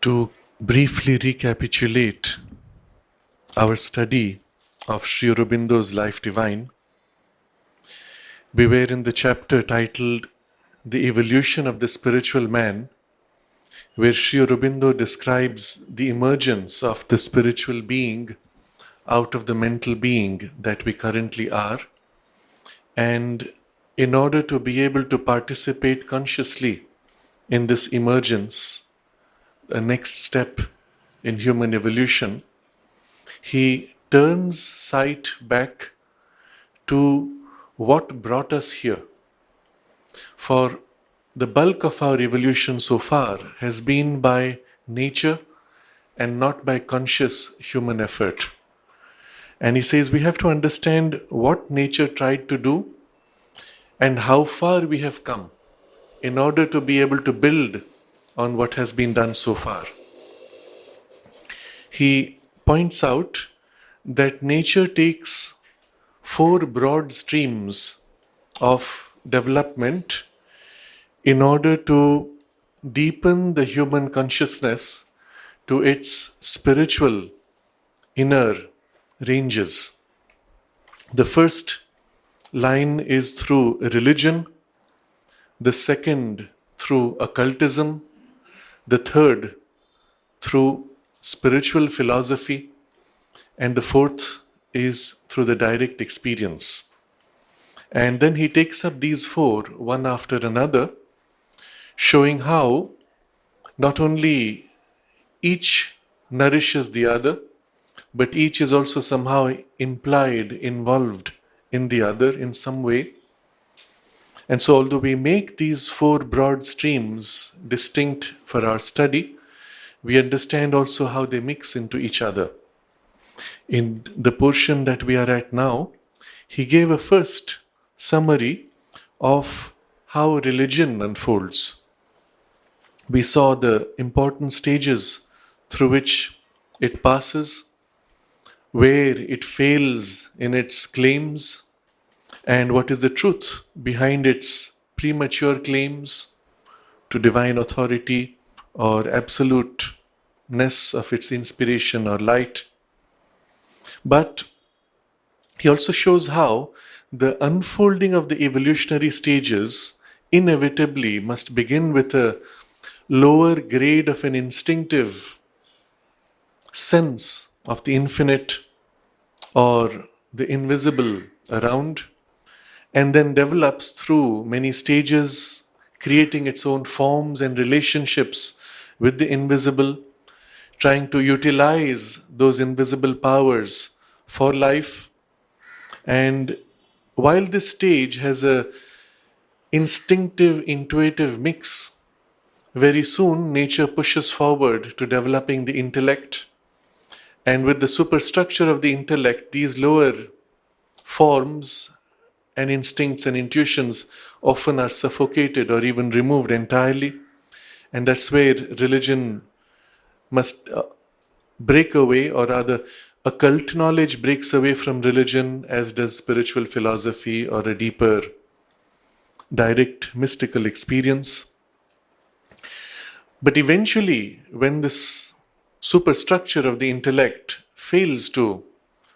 To briefly recapitulate our study of Sri Aurobindo's Life Divine, we were in the chapter titled The Evolution of the Spiritual Man, where Sri Aurobindo describes the emergence of the spiritual being out of the mental being that we currently are. And in order to be able to participate consciously in this emergence, a next step in human evolution, he turns sight back to what brought us here. For the bulk of our evolution so far has been by nature and not by conscious human effort. And he says we have to understand what nature tried to do and how far we have come in order to be able to build on what has been done so far. He points out that nature takes 4 broad streams of development in order to deepen the human consciousness to its spiritual inner ranges. The first line is through religion, the second through occultism, the third through spiritual philosophy, and the fourth is through the direct experience. And then he takes up these 4 one after another, showing how not only each nourishes the other, but each is also somehow implied, involved in the other in some way. And so although we make these 4 broad streams distinct for our study, we understand also how they mix into each other. In the portion that we are at now, he gave a first summary of how religion unfolds. We saw the important stages through which it passes, where it fails in its claims, and what is the truth behind its premature claims to divine authority or absoluteness of its inspiration or light. But he also shows how the unfolding of the evolutionary stages inevitably must begin with a lower grade of an instinctive sense of the infinite or the invisible around, and then develops through many stages, creating its own forms and relationships with the invisible, trying to utilize those invisible powers for life. And while this stage has a instinctive, intuitive mix, very soon nature pushes forward to developing the intellect. And with the superstructure of the intellect, these lower forms and instincts and intuitions often are suffocated or even removed entirely. And that's where religion must break away, or rather occult knowledge breaks away from religion, as does spiritual philosophy or a deeper direct mystical experience. But eventually, when this superstructure of the intellect fails to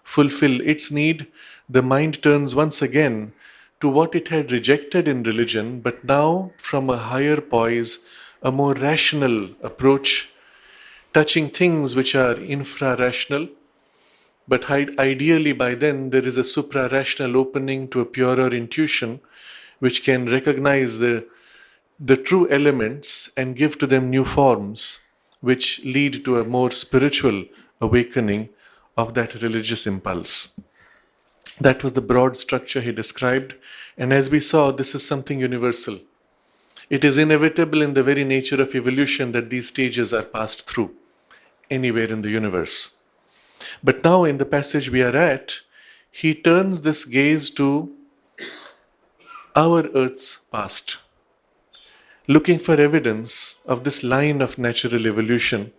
fulfill its need, the mind turns once again to what it had rejected in religion, but now from a higher poise, a more rational approach, touching things which are infra-rational. But ideally by then there is a supra-rational opening to a purer intuition which can recognize the true elements and give to them new forms, which lead to a more spiritual awakening of that religious impulse. That was the broad structure he described. And as we saw, this is something universal. It is inevitable in the very nature of evolution that these stages are passed through anywhere in the universe. But now in the passage we are at, he turns this gaze to our Earth's past, looking for evidence of this line of natural evolution.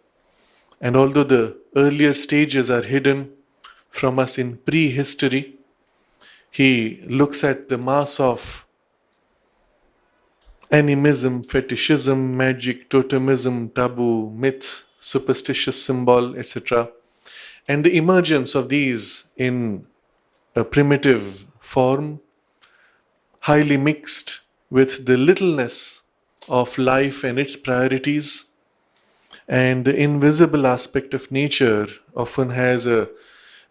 And although the earlier stages are hidden from us in prehistory, he looks at the mass of animism, fetishism, magic, totemism, taboo, myth, superstitious symbol, etc. And the emergence of these in a primitive form, highly mixed with the littleness of life and its priorities, and the invisible aspect of nature often has an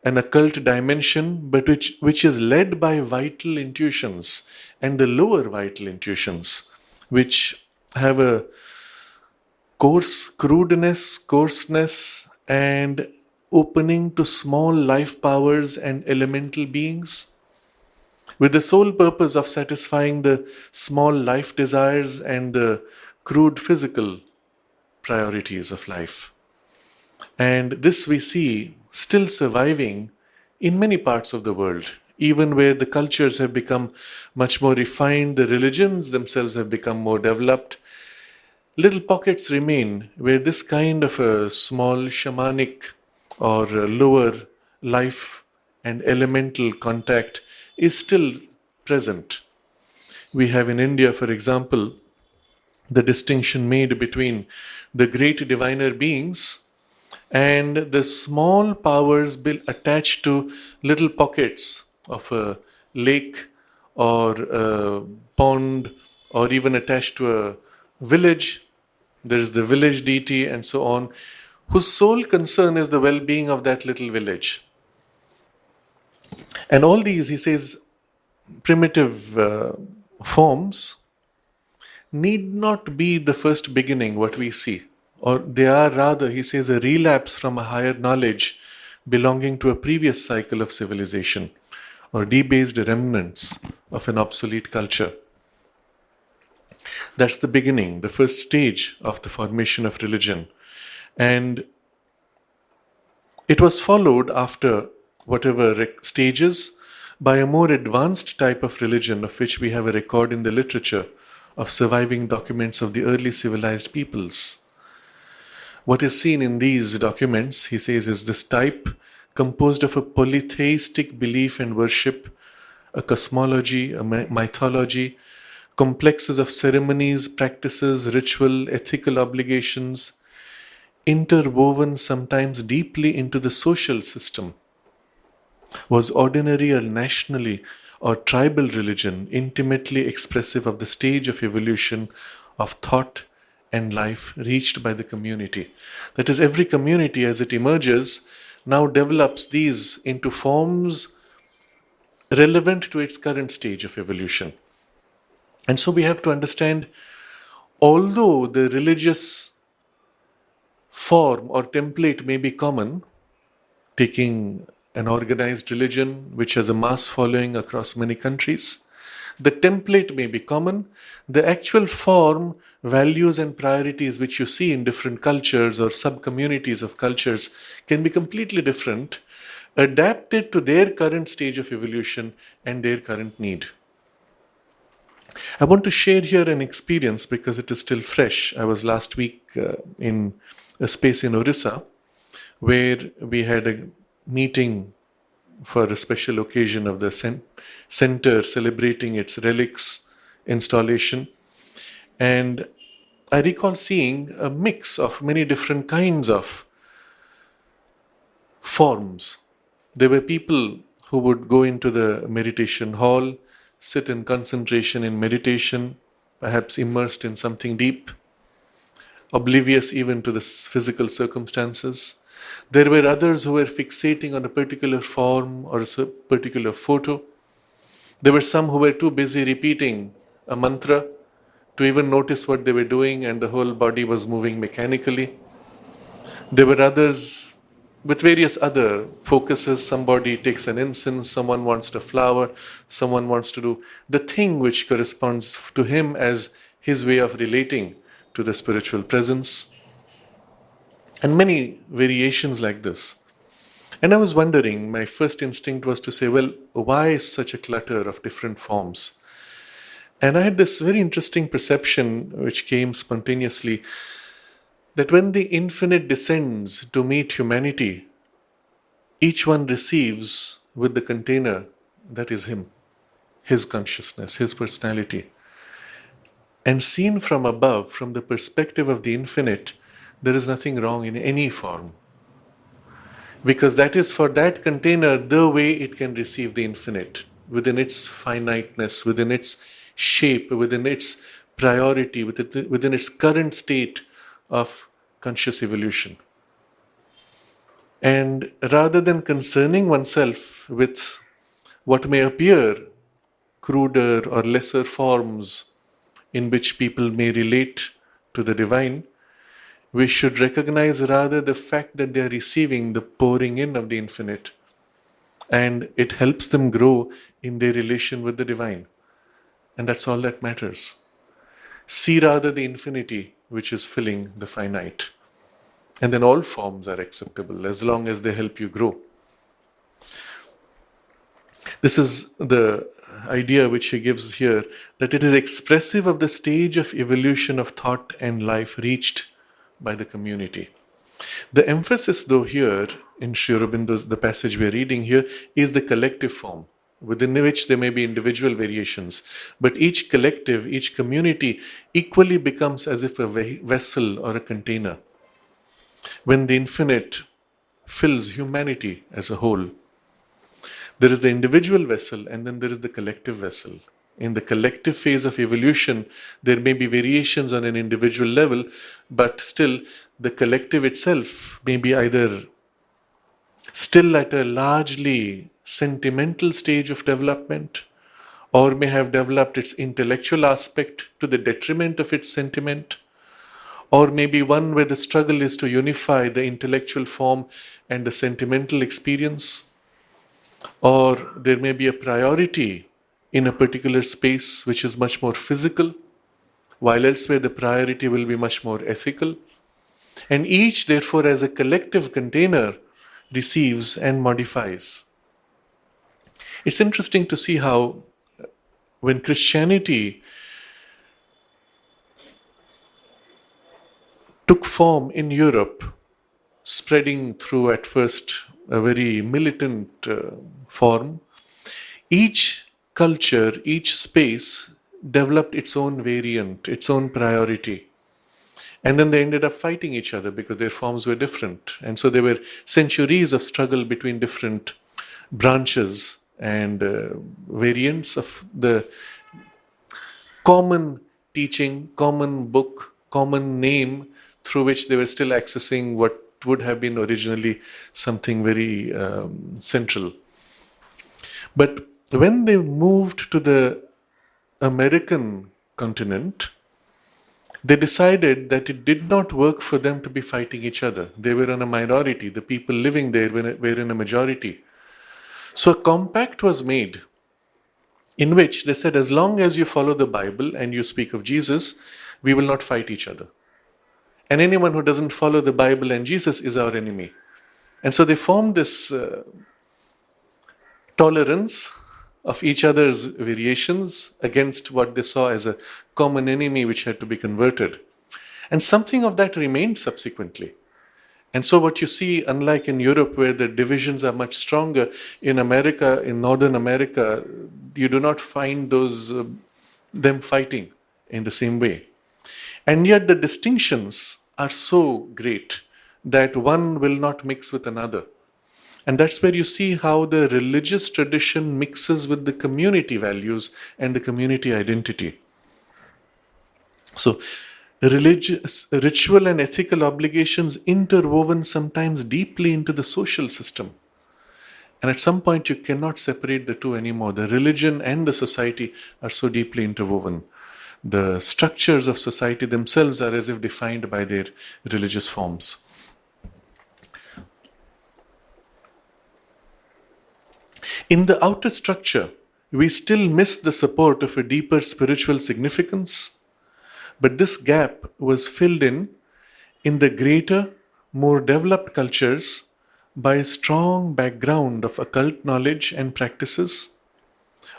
occult dimension, but which is led by vital intuitions and the lower vital intuitions, which have a coarseness, and opening to small life powers and elemental beings, with the sole purpose of satisfying the small life desires and the crude physical priorities of life. And this we see still surviving in many parts of the world, even where the cultures have become much more refined, the religions themselves have become more developed. Little pockets remain where this kind of a small shamanic or lower life and elemental contact is still present. We have in India, for example, the distinction made between the great diviner beings and the small powers attached to little pockets of a lake or a pond, or even attached to a village. There is the village deity and so on, whose sole concern is the well being of that little village. And all these, he says, primitive forms need not be the first beginning, what we see. Or they are rather, he says, a relapse from a higher knowledge belonging to a previous cycle of civilization, or debased remnants of an obsolete culture. That's the beginning, the first stage of the formation of religion. And it was followed after whatever stages by a more advanced type of religion, of which we have a record in the literature of surviving documents of the early civilized peoples. What is seen in these documents, he says, is this type composed of a polytheistic belief and worship, a cosmology, a mythology, complexes of ceremonies, practices, ritual, ethical obligations, interwoven sometimes deeply into the social system. Was ordinary or nationally or tribal religion intimately expressive of the stage of evolution of thought and life reached by the community? That is, every community as it emerges now develops these into forms relevant to its current stage of evolution. And so we have to understand, although the religious form or template may be common, taking an organized religion which has a mass following across many countries, the template may be common. The actual form, values, and priorities which you see in different cultures or sub-communities of cultures can be completely different, adapted to their current stage of evolution and their current need. I want to share here an experience because it is still fresh. I was last week in a space in Orissa where we had a meeting for a special occasion of the center celebrating its relics installation. And I recall seeing a mix of many different kinds of forms. There were people who would go into the meditation hall, sit in concentration in meditation, perhaps immersed in something deep, oblivious even to the physical circumstances. There were others who were fixating on a particular form or a particular photo. There were some who were too busy repeating a mantra to even notice what they were doing, and the whole body was moving mechanically. There were others with various other focuses. Somebody takes an incense, someone wants a flower, someone wants to do the thing which corresponds to him as his way of relating to the spiritual presence. And many variations like this. And I was wondering, my first instinct was to say, well, why such a clutter of different forms? And I had this very interesting perception which came spontaneously, that when the infinite descends to meet humanity, each one receives with the container that is him, his consciousness, his personality. And seen from above, from the perspective of the infinite, there is nothing wrong in any form. Because that is for that container the way it can receive the infinite, within its finiteness, within its shape, within its priority, within its current state of conscious evolution. And rather than concerning oneself with what may appear cruder or lesser forms in which people may relate to the divine, we should recognize rather the fact that they are receiving the pouring in of the infinite, and it helps them grow in their relation with the divine. And that's all that matters. See rather the infinity which is filling the finite. And then all forms are acceptable as long as they help you grow. This is the idea which he gives here, that it is expressive of the stage of evolution of thought and life reached by the community. The emphasis, though, here in Sri Aurobindo's, the passage we are reading here, is the collective form, within which there may be individual variations, but each collective, each community equally becomes as if a vessel or a container. When the infinite fills humanity as a whole, there is the individual vessel and then there is the collective vessel. In the collective phase of evolution, there may be variations on an individual level, but still the collective itself may be either still at a largely sentimental stage of development, or may have developed its intellectual aspect to the detriment of its sentiment, or maybe one where the struggle is to unify the intellectual form and the sentimental experience, or there may be a priority in a particular space which is much more physical, while elsewhere the priority will be much more ethical. And each, therefore, as a collective container, receives and modifies. It's interesting to see how when Christianity took form in Europe, spreading through at first a very militant form, each culture, each space developed its own variant, its own priority. And then they ended up fighting each other because their forms were different. And so there were centuries of struggle between different branches and variants of the common teaching, common book, common name through which they were still accessing what would have been originally something very central. But when they moved to the American continent, they decided that it did not work for them to be fighting each other. They were in a minority. The people living there were in a majority. So a compact was made in which they said, as long as you follow the Bible and you speak of Jesus, we will not fight each other. And anyone who doesn't follow the Bible and Jesus is our enemy. And so they formed this tolerance of each other's variations against what they saw as a common enemy which had to be converted. And something of that remained subsequently. And so what you see, unlike in Europe where the divisions are much stronger, in America, in Northern America, you do not find them fighting in the same way. And yet the distinctions are so great that one will not mix with another. And that's where you see how the religious tradition mixes with the community values and the community identity. So, ritual and ethical obligations interwoven sometimes deeply into the social system. And at some point you cannot separate the two anymore. The religion and the society are so deeply interwoven. The structures of society themselves are as if defined by their religious forms. In the outer structure, we still miss the support of a deeper spiritual significance, but this gap was filled in the greater, more developed cultures by a strong background of occult knowledge and practices,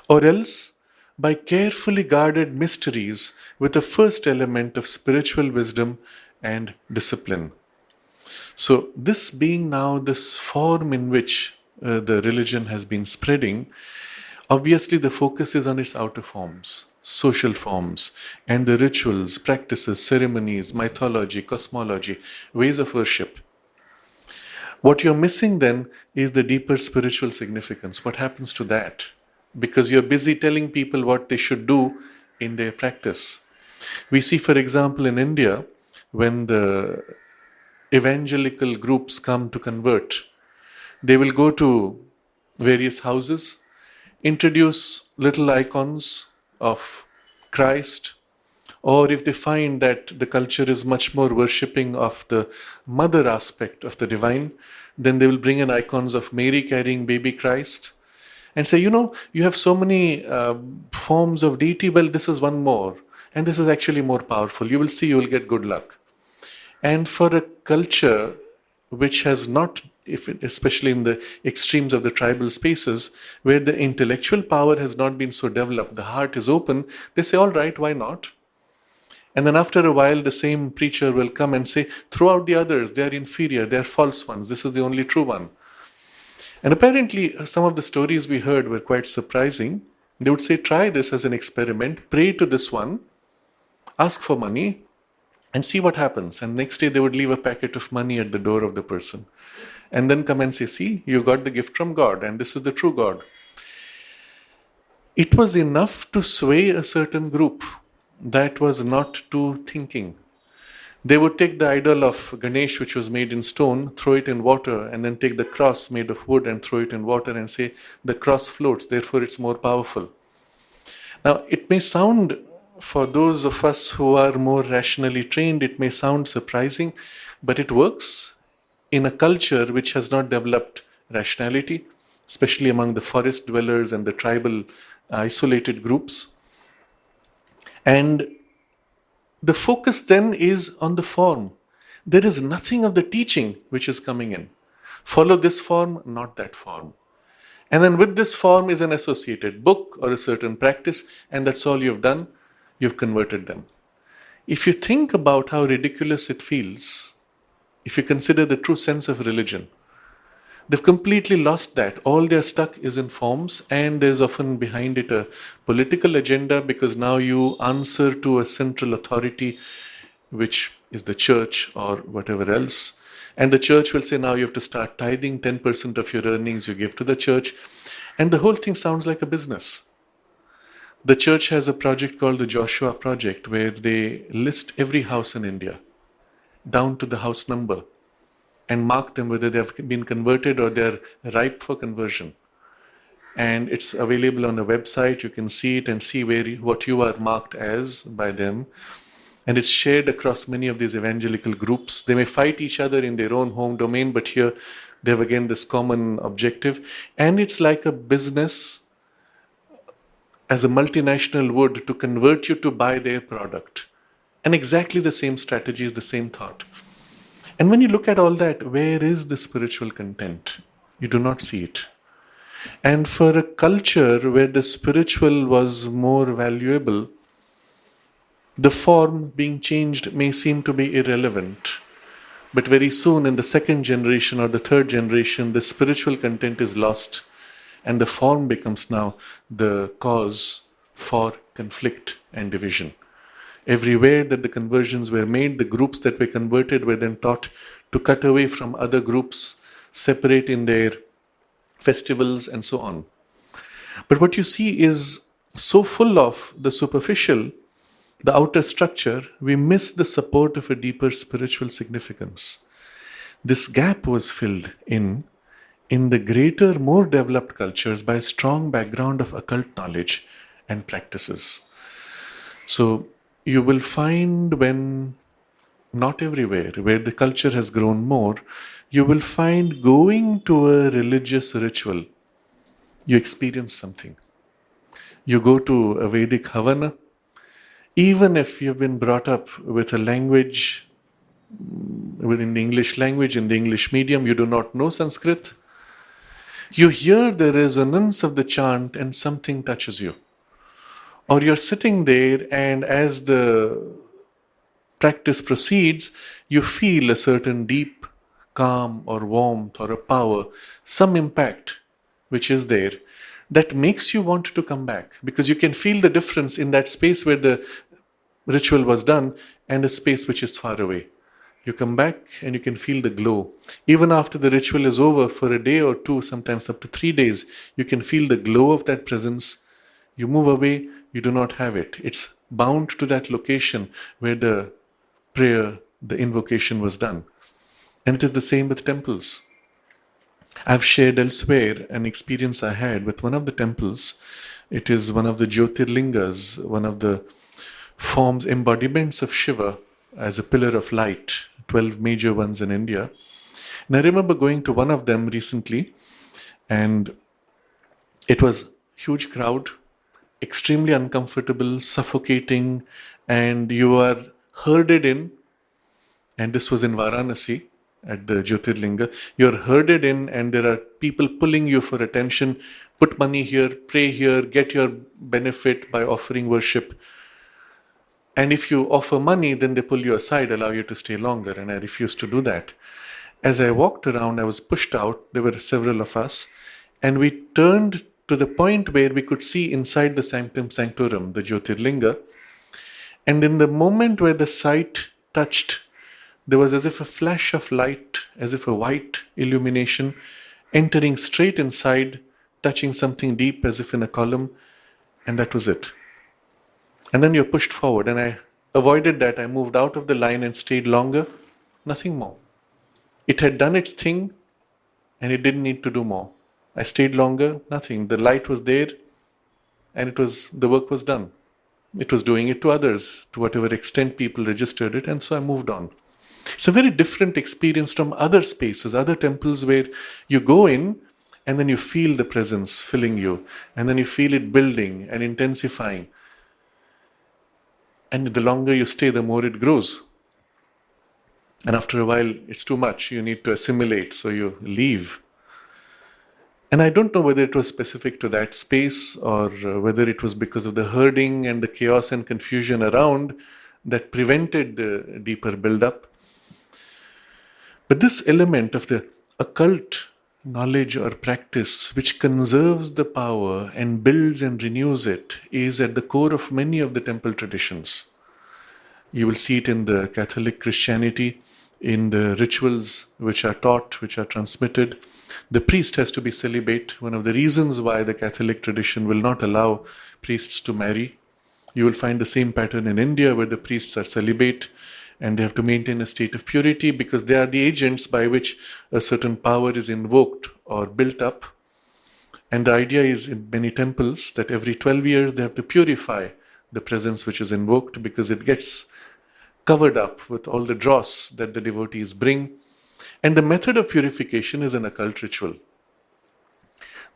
or else by carefully guarded mysteries with a first element of spiritual wisdom and discipline. So this being now this form in which the religion has been spreading, obviously the focus is on its outer forms. social forms, and the rituals, practices, ceremonies, mythology, cosmology, ways of worship. What you're missing then is the deeper spiritual significance. What happens to that? Because you're busy telling people what they should do in their practice. We see, for example, in India, when the evangelical groups come to convert, they will go to various houses, introduce little icons of Christ, or if they find that the culture is much more worshipping of the mother aspect of the divine, then they will bring in icons of Mary carrying baby Christ and say, you have so many forms of deity, well, this is one more. And this is actually more powerful. You will see, you will get good luck. And for a culture which has not, especially in the extremes of the tribal spaces, where the intellectual power has not been so developed, the heart is open, they say, all right, why not? And then after a while, the same preacher will come and say, throw out the others, they are inferior, they are false ones, this is the only true one. And apparently, some of the stories we heard were quite surprising. They would say, try this as an experiment, pray to this one, ask for money, and see what happens. And next day, they would leave a packet of money at the door of the person. And then come and say, see, you got the gift from God, and this is the true God. It was enough to sway a certain group that was not too thinking. They would take the idol of Ganesh, which was made in stone, throw it in water, and then take the cross made of wood and throw it in water and say, the cross floats, therefore it's more powerful. Now, it may sound, for those of us who are more rationally trained, it may sound surprising, but it works in a culture which has not developed rationality, especially among the forest dwellers and the tribal isolated groups. And the focus then is on the form. There is nothing of the teaching which is coming in. Follow this form, not that form. And then with this form is an associated book or a certain practice, and that's all you've done. You've converted them. If you think about how ridiculous it feels, if you consider the true sense of religion, they've completely lost that. All they're stuck is in forms, and there's often behind it a political agenda, because now you answer to a central authority, which is the church or whatever else. And the church will say, now you have to start tithing 10% of your earnings you give to the church. And the whole thing sounds like a business. The church has a project called the Joshua Project, where they list every house in India, down to the house number, and mark them whether they have been converted or they're ripe for conversion. And it's available on a website. You can see it and see what you are marked as by them. And it's shared across many of these evangelical groups. They may fight each other in their own home domain, but here they have again this common objective. And it's like a business, as a multinational would, to convert you to buy their product. And exactly the same strategy is the same thought. And when you look at all that, where is the spiritual content? You do not see it. And for a culture where the spiritual was more valuable, the form being changed may seem to be irrelevant. But very soon in the second generation or the third generation, the spiritual content is lost, and the form becomes now the cause for conflict and division. Everywhere that the conversions were made, the groups that were converted were then taught to cut away from other groups, separate in their festivals and so on. But what you see is so full of the superficial, the outer structure, we miss the support of a deeper spiritual significance. This gap was filled in the greater, more developed cultures by a strong background of occult knowledge and practices. So you will find, when not everywhere, where the culture has grown more, you will find going to a religious ritual, you experience something. You go to a Vedic Havana, even if you've been brought up with a language, within the English language, in the English medium, you do not know Sanskrit, you hear the resonance of the chant and something touches you. Or you're sitting there, and as the practice proceeds, you feel a certain deep calm or warmth or a power, some impact which is there. that makes you want to come back, because you can feel the difference in that space where the ritual was done and a space which is far away. You come back and you can feel the glow. Even after the ritual is over, for a day or two, sometimes up to 3 days, you can feel the glow of that presence. You move away, you do not have it. It's bound to that location where the prayer, the invocation was done. And it is the same with temples. I've shared elsewhere an experience I had with one of the temples. It is one of the Jyotirlingas, one of the forms, embodiments of Shiva as a pillar of light, 12 major ones in India. And I remember going to one of them recently, and it was huge crowd, extremely uncomfortable, suffocating, and you are herded in, and this was in Varanasi at the Jyotirlinga. You're herded in and there are people pulling you for attention. Put money here, pray here, get your benefit by offering worship. And if you offer money, then they pull you aside, allow you to stay longer. And I refused to do that. As I walked around, I was pushed out. There were several of us. And we turned to the point where we could see inside the sanctum sanctorum, the Jyotirlinga. And in the moment where the sight touched, there was as if a flash of light, as if a white illumination, entering straight inside, touching something deep as if in a column, and that was it. And then you're pushed forward, and I avoided that. I moved out of the line and stayed longer. Nothing more. It had done its thing, and it didn't need to do more. I stayed longer, nothing. The light was there, and the work was done. It was doing it to others, to whatever extent people registered it, and so I moved on. It's a very different experience from other spaces, other temples where you go in and then you feel the presence filling you, and then you feel it building and intensifying. And the longer you stay, the more it grows. And after a while, it's too much. You need to assimilate, so you leave. And I don't know whether it was specific to that space or whether it was because of the herding and the chaos and confusion around that prevented the deeper build-up. But this element of the occult knowledge or practice which conserves the power and builds and renews it is at the core of many of the temple traditions. You will see it in the Catholic Christianity, in the rituals which are taught, which are transmitted. The priest has to be celibate. One of the reasons why the Catholic tradition will not allow priests to marry. You will find the same pattern in India where the priests are celibate and they have to maintain a state of purity because they are the agents by which a certain power is invoked or built up. And the idea is in many temples that every 12 years they have to purify the presence which is invoked because it gets covered up with all the dross that the devotees bring. And the method of purification is an occult ritual.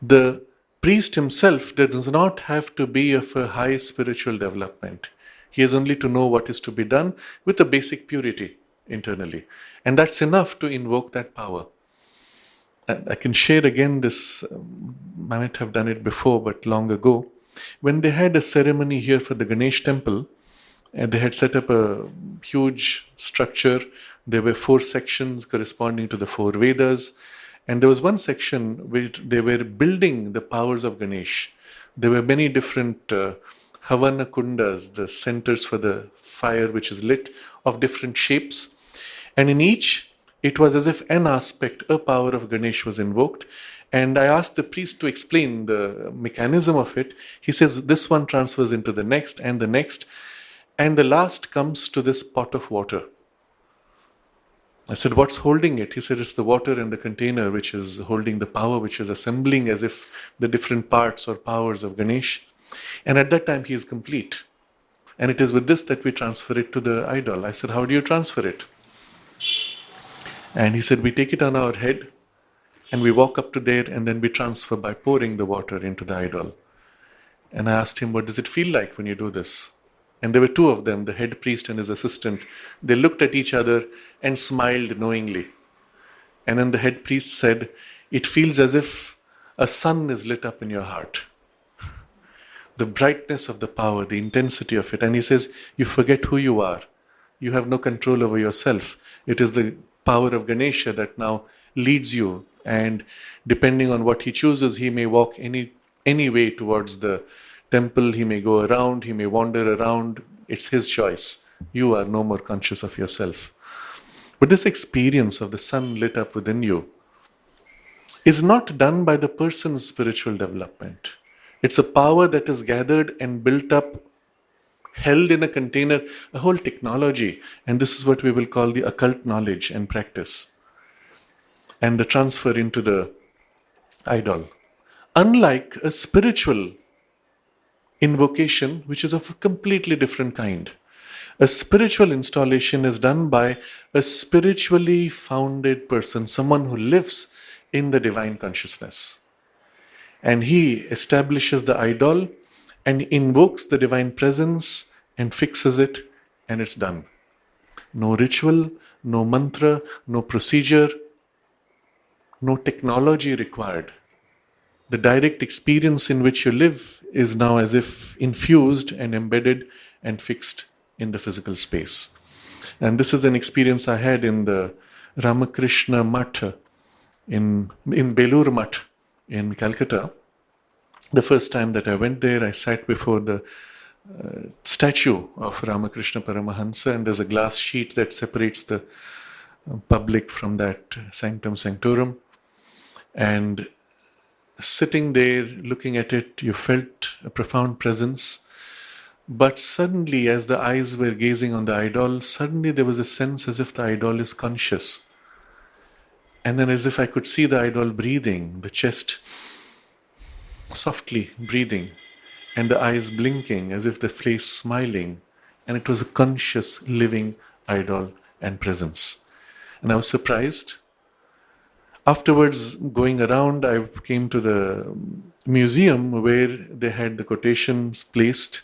The priest himself does not have to be of a high spiritual development. He has only to know what is to be done with a basic purity internally. And that's enough to invoke that power. And I can share again this, I might have done it before, but long ago. When they had a ceremony here for the Ganesh temple, and they had set up a huge structure. There were 4 sections corresponding to the 4 Vedas. And there was one section where they were building the powers of Ganesh. There were many different Havana kundas, the centers for the fire which is lit, of different shapes. And in each, it was as if an aspect, a power of Ganesh was invoked. And I asked the priest to explain the mechanism of it. He says this one transfers into the next and the next. And the last comes to this pot of water. I said, what's holding it? He said, it's the water and the container which is holding the power, which is assembling as if the different parts or powers of Ganesh. And at that time, he is complete. And it is with this that we transfer it to the idol. I said, how do you transfer it? And he said, we take it on our head and we walk up to there and then we transfer by pouring the water into the idol. And I asked him, what does it feel like when you do this? And there were 2 of them, the head priest and his assistant. They looked at each other and smiled knowingly. And then the head priest said, it feels as if a sun is lit up in your heart. The brightness of the power, the intensity of it. And he says, you forget who you are. You have no control over yourself. It is the power of Ganesha that now leads you. And depending on what he chooses, he may walk any any way towards the temple. He may go around, he may wander around. It's his choice. You are no more conscious of yourself. But this experience of the sun lit up within you is not done by the person's spiritual development. It's a power that is gathered and built up, held in a container, a whole technology. And this is what we will call the occult knowledge and practice, and the transfer into the idol. Unlike a spiritual invocation, which is of a completely different kind. A spiritual installation is done by a spiritually founded person, someone who lives in the divine consciousness. And he establishes the idol and invokes the divine presence and fixes it, and it's done. No ritual, no mantra, no procedure, no technology required. The direct experience in which you live is now as if infused and embedded and fixed in the physical space. And this is an experience I had in the Ramakrishna Math in Belur Math in Calcutta. The first time that I went there, I sat before the statue of Ramakrishna Paramahansa, and there's a glass sheet that separates the public from that sanctum sanctorum. And sitting there, looking at it, you felt a profound presence. But suddenly, as the eyes were gazing on the idol, suddenly there was a sense as if the idol is conscious. And then as if I could see the idol breathing, the chest softly breathing, and the eyes blinking as if the face smiling. And it was a conscious, living idol and presence. And I was surprised. Afterwards, going around, I came to the museum where they had the quotations placed,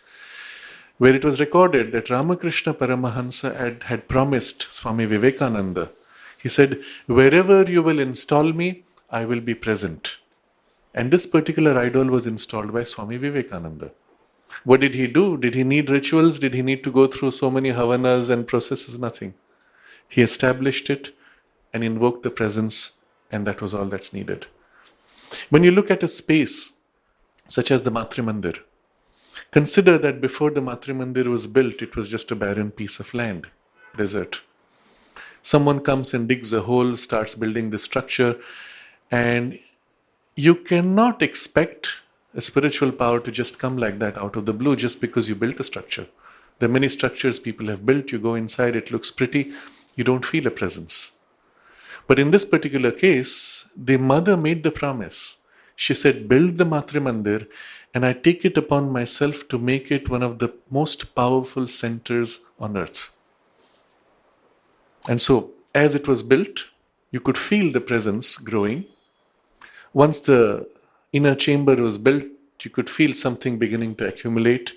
where it was recorded that Ramakrishna Paramahansa had promised Swami Vivekananda. He said, "Wherever you will install me, I will be present." And this particular idol was installed by Swami Vivekananda. What did he do? Did he need rituals? Did he need to go through so many havanas and processes? Nothing. He established it and invoked the presence, and that was all that's needed. When you look at a space such as the Matrimandir, consider that before the Matrimandir was built, it was just a barren piece of land, desert. Someone comes and digs a hole, starts building the structure, and you cannot expect a spiritual power to just come like that out of the blue just because you built a structure. There are many structures people have built, you go inside, it looks pretty, you don't feel a presence. But in this particular case, the mother made the promise. She said, "Build the Matrimandir, and I take it upon myself to make it one of the most powerful centers on earth." And so, as it was built, you could feel the presence growing. Once the inner chamber was built, you could feel something beginning to accumulate.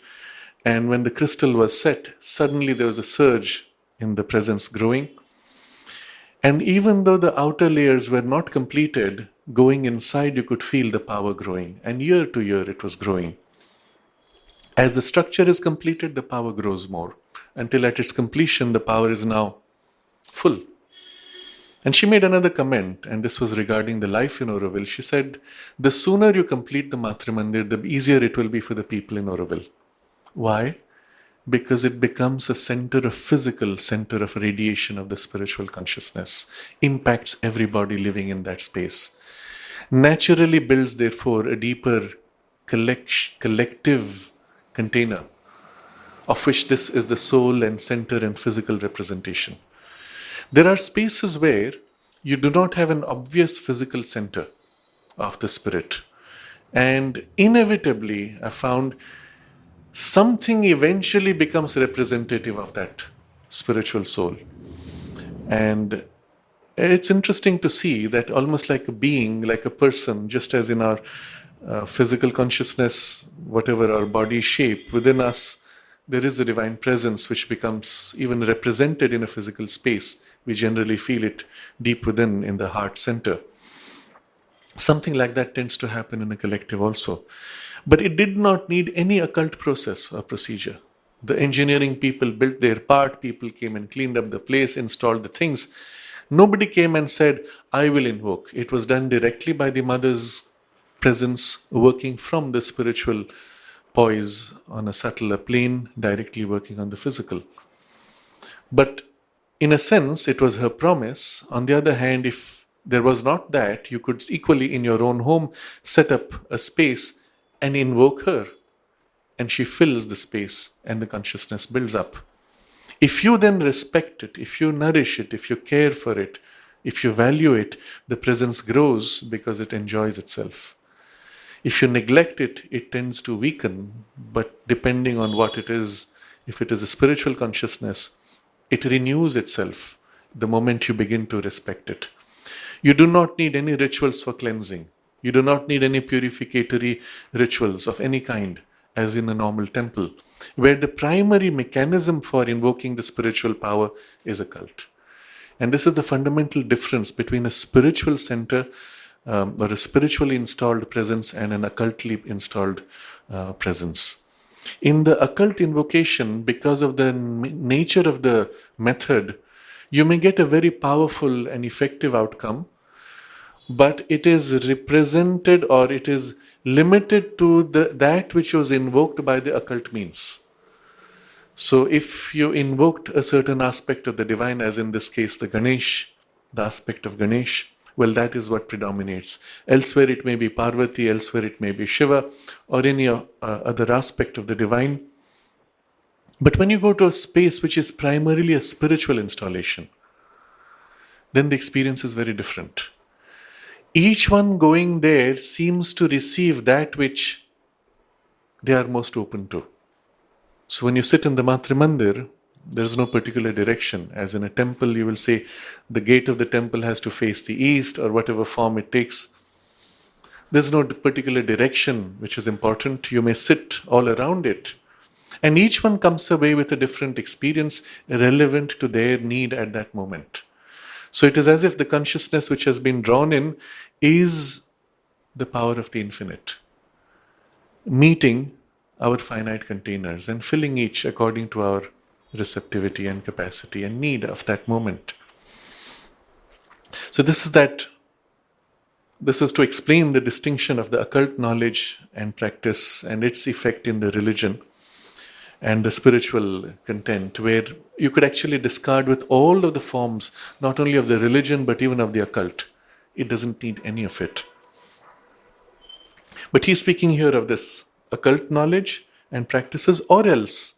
And when the crystal was set, suddenly there was a surge in the presence growing. And even though the outer layers were not completed, going inside you could feel the power growing. And year to year it was growing. As the structure is completed, the power grows more. Until at its completion, the power is now full. And she made another comment, and this was regarding the life in Auroville. She said, "The sooner you complete the Matrimandir, the easier it will be for the people in Auroville." Why? Because it becomes a center of radiation of the spiritual consciousness, impacts everybody living in that space. Naturally builds, therefore, a deeper collective container, of which this is the soul and center and physical representation. There are spaces where you do not have an obvious physical center of the spirit. And inevitably, I found something eventually becomes representative of that spiritual soul. And it's interesting to see that almost like a being, like a person, just as in our physical consciousness, whatever our body shape, within us, there is a divine presence which becomes even represented in a physical space. We generally feel it deep within in the heart center. Something like that tends to happen in a collective also. But it did not need any occult process or procedure. The engineering people built their part, people came and cleaned up the place, installed the things. Nobody came and said, "I will invoke." It was done directly by the mother's presence working from the spiritual poise on a subtler plane, directly working on the physical. But in a sense, it was her promise. On the other hand, if there was not that, you could equally in your own home set up a space and invoke her. And she fills the space and the consciousness builds up. If you then respect it, if you nourish it, if you care for it, if you value it, the presence grows because it enjoys itself. If you neglect it, it tends to weaken, but depending on what it is, if it is a spiritual consciousness, it renews itself the moment you begin to respect it. You do not need any rituals for cleansing. You do not need any purificatory rituals of any kind, as in a normal temple, where the primary mechanism for invoking the spiritual power is a cult. And this is the fundamental difference between a spiritual center or a spiritually installed presence and an occultly installed presence. In the occult invocation, because of the nature of the method, you may get a very powerful and effective outcome, but it is represented or it is limited to that which was invoked by the occult means. So if you invoked a certain aspect of the divine, as in this case the Ganesh, the aspect of Ganesh, well, that is what predominates. Elsewhere it may be Parvati, elsewhere it may be Shiva, or any other aspect of the divine. But when you go to a space which is primarily a spiritual installation, then the experience is very different. Each one going there seems to receive that which they are most open to. So when you sit in the Matri Mandir, there is no particular direction. As in a temple, you will say the gate of the temple has to face the east or whatever form it takes. There's no particular direction which is important. You may sit all around it. And each one comes away with a different experience relevant to their need at that moment. So it is as if the consciousness which has been drawn in is the power of the infinite, meeting our finite containers and filling each according to our receptivity and capacity and need of that moment. So this is to explain the distinction of the occult knowledge and practice and its effect in the religion and the spiritual content, where you could actually discard with all of the forms, not only of the religion but even of the occult. It doesn't need any of it. But he's speaking here of this occult knowledge and practices, or else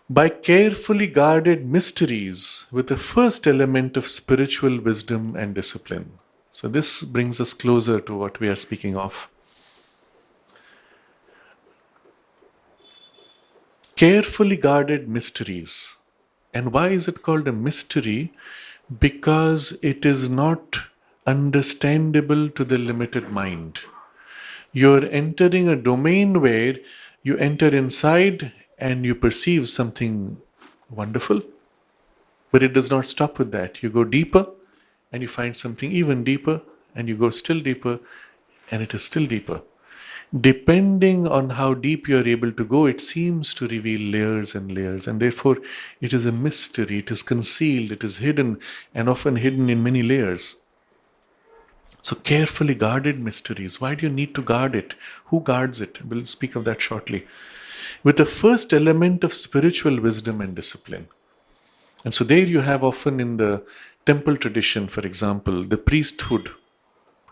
by carefully guarded mysteries with the first element of spiritual wisdom and discipline. So this brings us closer to what we are speaking of. Carefully guarded mysteries. And why is it called a mystery? Because it is not understandable to the limited mind. You're entering a domain where you enter inside and you perceive something wonderful, but it does not stop with that. You go deeper and you find something even deeper, and you go still deeper and it is still deeper. Depending on how deep you are able to go, it seems to reveal layers and layers, and therefore it is a mystery, it is concealed, it is hidden, and often hidden in many layers. So carefully guarded mysteries. Why do you need to guard it? Who guards it? We'll speak of that shortly. With the first element of spiritual wisdom and discipline. And so there you have often in the temple tradition, for example, the priesthood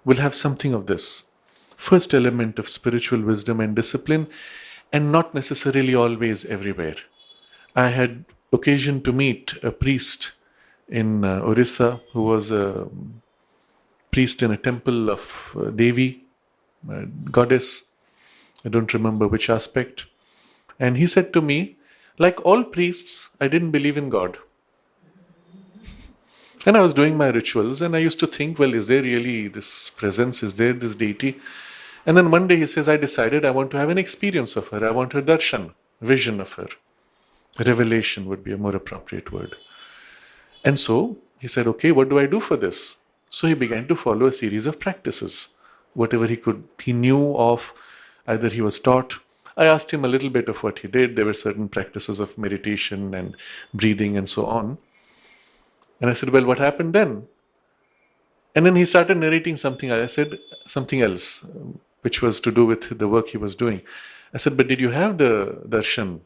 will have something of this. First element of spiritual wisdom and discipline, and not necessarily always everywhere. I had occasion to meet a priest in Orissa who was a priest in a temple of Devi, goddess. I don't remember which aspect. And he said to me, like all priests, I didn't believe in God. And I was doing my rituals and I used to think, well, is there really this presence? Is there this deity? And then one day he says, I decided I want to have an experience of her. I want her darshan, vision of her. Revelation would be a more appropriate word. And so he said, okay, what do I do for this? So he began to follow a series of practices. Whatever he knew of, either he was taught. I asked him a little bit of what he did. There were certain practices of meditation and breathing and so on. And I said, well, what happened then? And then he started narrating something. I said something else, which was to do with the work he was doing. I said, but did you have the darshan?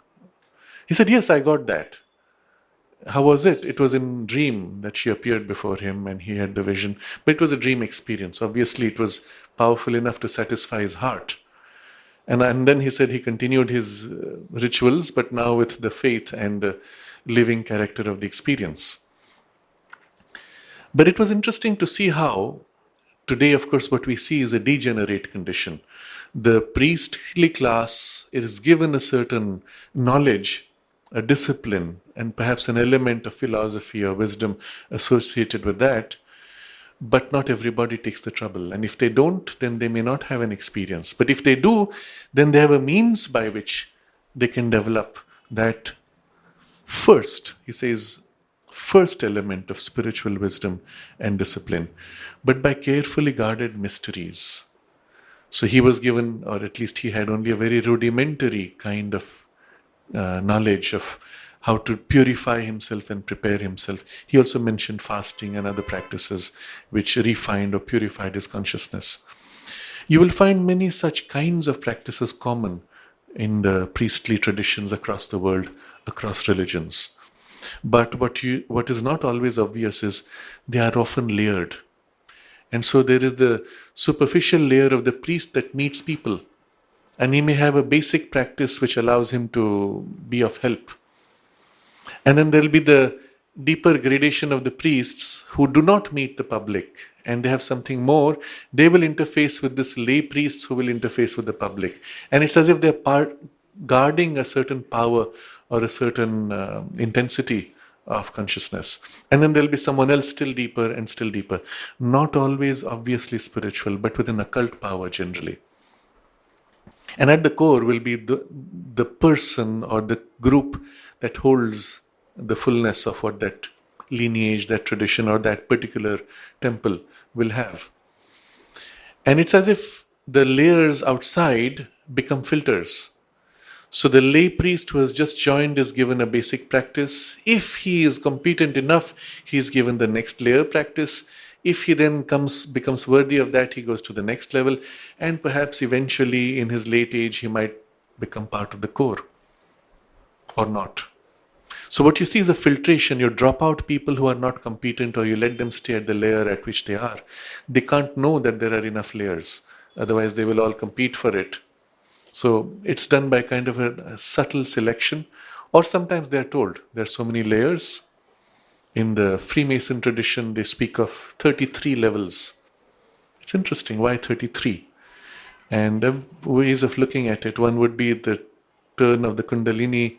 He said, yes, I got that. How was it? It was in dream that she appeared before him and he had the vision. But it was a dream experience. Obviously, it was powerful enough to satisfy his heart. And then he said he continued his rituals, but now with the faith and the living character of the experience. But it was interesting to see how today, of course, what we see is a degenerate condition. The priestly class is given a certain knowledge, a discipline, and perhaps an element of philosophy or wisdom associated with that, but not everybody takes the trouble. And if they don't, then they may not have an experience. But if they do, then they have a means by which they can develop that first, he says, first element of spiritual wisdom and discipline, but by carefully guarded mysteries. So he was given, or at least he had only a very rudimentary kind of knowledge of how to purify himself and prepare himself. He also mentioned fasting and other practices which refined or purified his consciousness. You will find many such kinds of practices common in the priestly traditions across the world, across religions. But what is not always obvious is they are often layered. And so there is the superficial layer of the priest that meets people. And he may have a basic practice which allows him to be of help. And then there will be the deeper gradation of the priests who do not meet the public and they have something more. They will interface with this lay priests who will interface with the public. And it's as if they're guarding a certain power or a certain intensity of consciousness. And then there'll be someone else still deeper and still deeper. Not always obviously spiritual, but with an occult power generally. And at the core will be the person or the group that holds the fullness of what that lineage, that tradition, or that particular temple will have. And it's as if the layers outside become filters. So the lay priest who has just joined is given a basic practice. If he is competent enough, he is given the next layer practice. If he then becomes worthy of that, he goes to the next level. And perhaps eventually in his late age, he might become part of the core or not. So what you see is a filtration. You drop out people who are not competent or you let them stay at the layer at which they are. They can't know that there are enough layers. Otherwise, they will all compete for it. So it's done by kind of a subtle selection, or sometimes they are told there are so many layers. In the Freemason tradition, they speak of 33 levels. It's interesting, why 33? And ways of looking at it, one would be the turn of the Kundalini,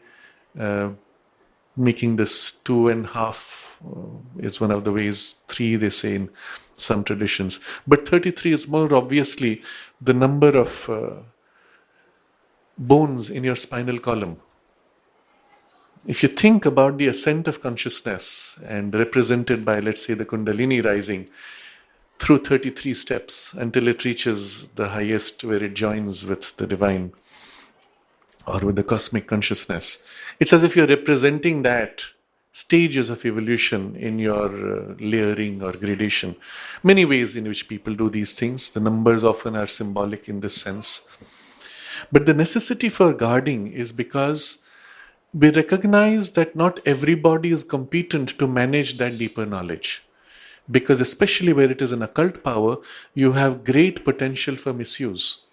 making this 2.5 is one of the ways, 3 they say in some traditions. But 33 is more obviously the number of bones in your spinal column. If you think about the ascent of consciousness and represented by, let's say, the Kundalini rising through 33 steps until it reaches the highest where it joins with the divine or with the cosmic consciousness, it's as if you're representing that stages of evolution in your layering or gradation. Many ways in which people do these things. The numbers often are symbolic in this sense. But the necessity for guarding is because we recognize that not everybody is competent to manage that deeper knowledge. Because especially where it is an occult power, you have great potential for misuse.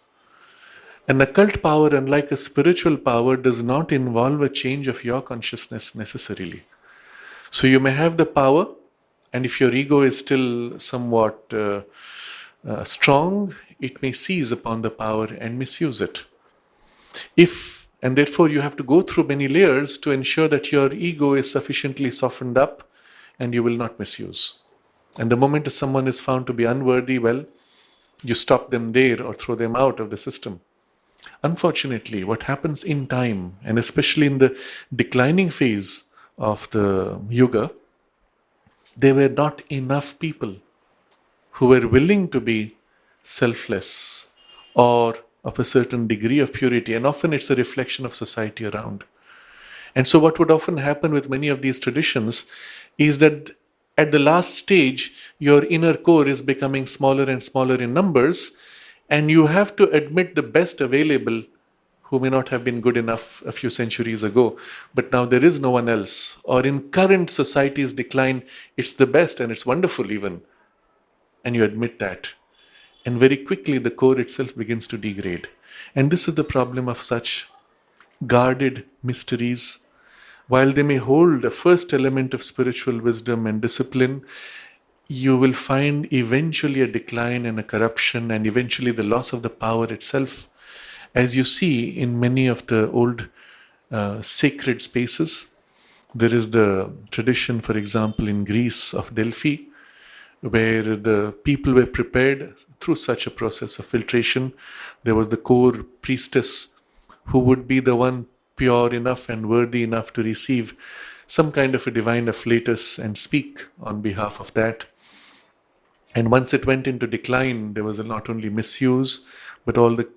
An occult power, unlike a spiritual power, does not involve a change of your consciousness necessarily. So you may have the power, and if your ego is still somewhat strong, it may seize upon the power and misuse it. And therefore you have to go through many layers to ensure that your ego is sufficiently softened up and you will not misuse. And the moment someone is found to be unworthy, well, you stop them there or throw them out of the system. Unfortunately, what happens in time, and especially in the declining phase of the Yuga, there were not enough people who were willing to be selfless or of a certain degree of purity, and often it's a reflection of society around. And so what would often happen with many of these traditions is that At the last stage, your inner core is becoming smaller and smaller in numbers, and you have to admit the best available who may not have been good enough a few centuries ago, but now there is no one else. Or in current society's decline, it's the best and it's wonderful even. And you admit that. And very quickly the core itself begins to degrade. And this is the problem of such guarded mysteries. While they may hold a first element of spiritual wisdom and discipline, you will find eventually a decline and a corruption and eventually the loss of the power itself. As you see in many of the old sacred spaces, there is the tradition, for example, in Greece of Delphi, where the people were prepared through such a process of filtration. There was the core priestess who would be the one pure enough and worthy enough to receive some kind of a divine afflatus and speak on behalf of that. And once it went into decline, there was not only misuse, but all the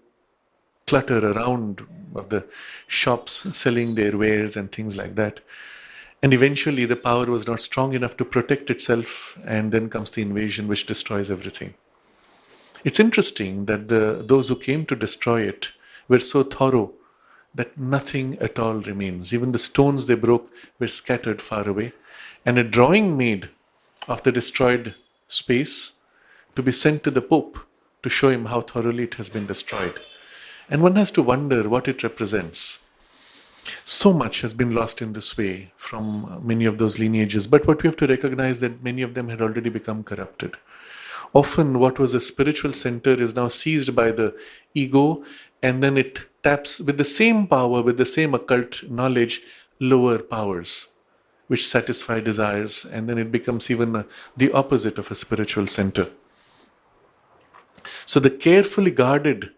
clutter around of the shops selling their wares and things like that. And eventually the power was not strong enough to protect itself, and then comes the invasion which destroys everything. It's interesting that those who came to destroy it were so thorough that nothing at all remains. Even the stones they broke were scattered far away, and a drawing made of the destroyed space to be sent to the Pope to show him how thoroughly it has been destroyed. And one has to wonder what it represents. So much has been lost in this way from many of those lineages. But what we have to recognize that many of them had already become corrupted. Often what was a spiritual center is now seized by the ego, and then it taps with the same power, with the same occult knowledge, lower powers, which satisfy desires, and then it becomes even the opposite of a spiritual center. So the carefully guarded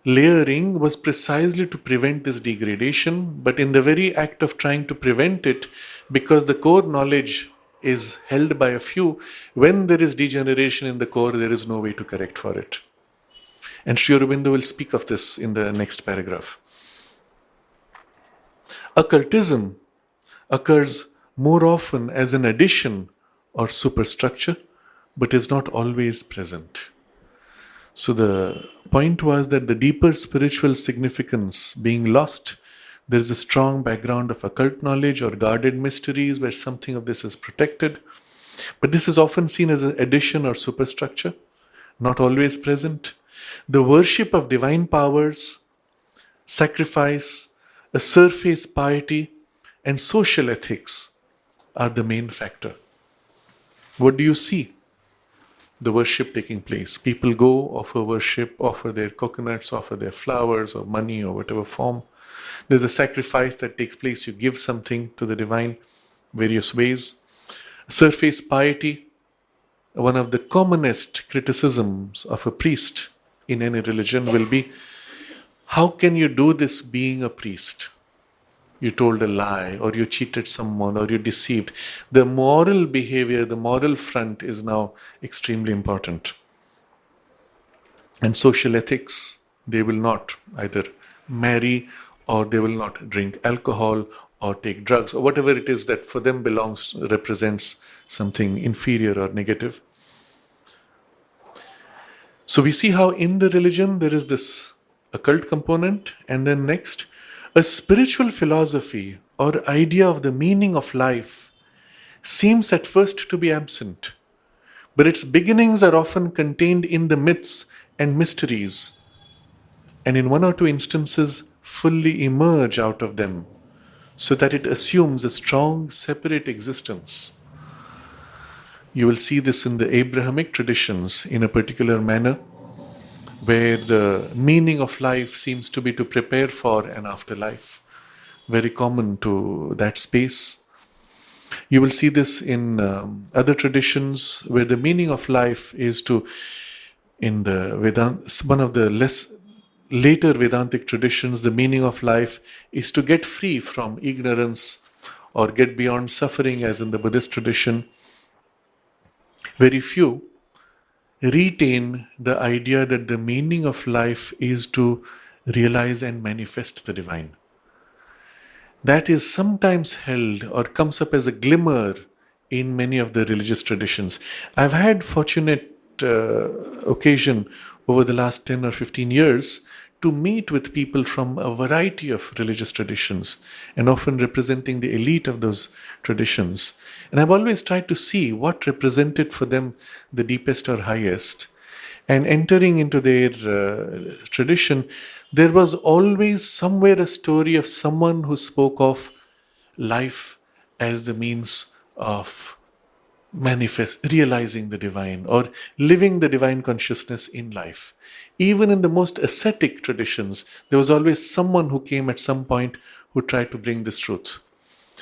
layering was precisely to prevent this degradation, but in the very act of trying to prevent it, because the core knowledge is held by a few, when there is degeneration in the core, there is no way to correct for it. And Sri Aurobindo will speak of this in the next paragraph. Occultism occurs more often as an addition or superstructure, but is not always present. So the point was that the deeper spiritual significance being lost, there is a strong background of occult knowledge or guarded mysteries where something of this is protected. But this is often seen as an addition or superstructure, not always present. The worship of divine powers, sacrifice, a surface piety, and social ethics are the main factor. What do you see? The worship taking place. People go, offer worship, offer their coconuts, offer their flowers or money or whatever form. There's a sacrifice that takes place. You give something to the divine, various ways. Surface piety. One of the commonest criticisms of a priest in any religion will be, how can you do this being a priest? You told a lie, or you cheated someone, or you deceived. The moral behavior, the moral front is now extremely important. And social ethics, they will not either marry, or they will not drink alcohol, or take drugs, or whatever it is that for them represents something inferior or negative. So we see how in the religion there is this occult component, and then next, a spiritual philosophy or idea of the meaning of life seems at first to be absent, but its beginnings are often contained in the myths and mysteries, and in one or two instances fully emerge out of them, so that it assumes a strong separate existence. You will see this in the Abrahamic traditions in a particular manner, where the meaning of life seems to be to prepare for an afterlife, very common to that space. You will see this in other traditions, where the meaning of life is to, in the one of the later Vedantic traditions, the meaning of life is to get free from ignorance or get beyond suffering, as in the Buddhist tradition. Very few retain the idea that the meaning of life is to realize and manifest the divine. That is sometimes held or comes up as a glimmer in many of the religious traditions. I've had fortunate occasion over the last 10 or 15 years to meet with people from a variety of religious traditions and often representing the elite of those traditions. And I've always tried to see what represented for them the deepest or highest. And entering into their tradition, there was always somewhere a story of someone who spoke of life as the means of realizing the divine or living the divine consciousness in life. Even in the most ascetic traditions, there was always someone who came at some point who tried to bring this truth.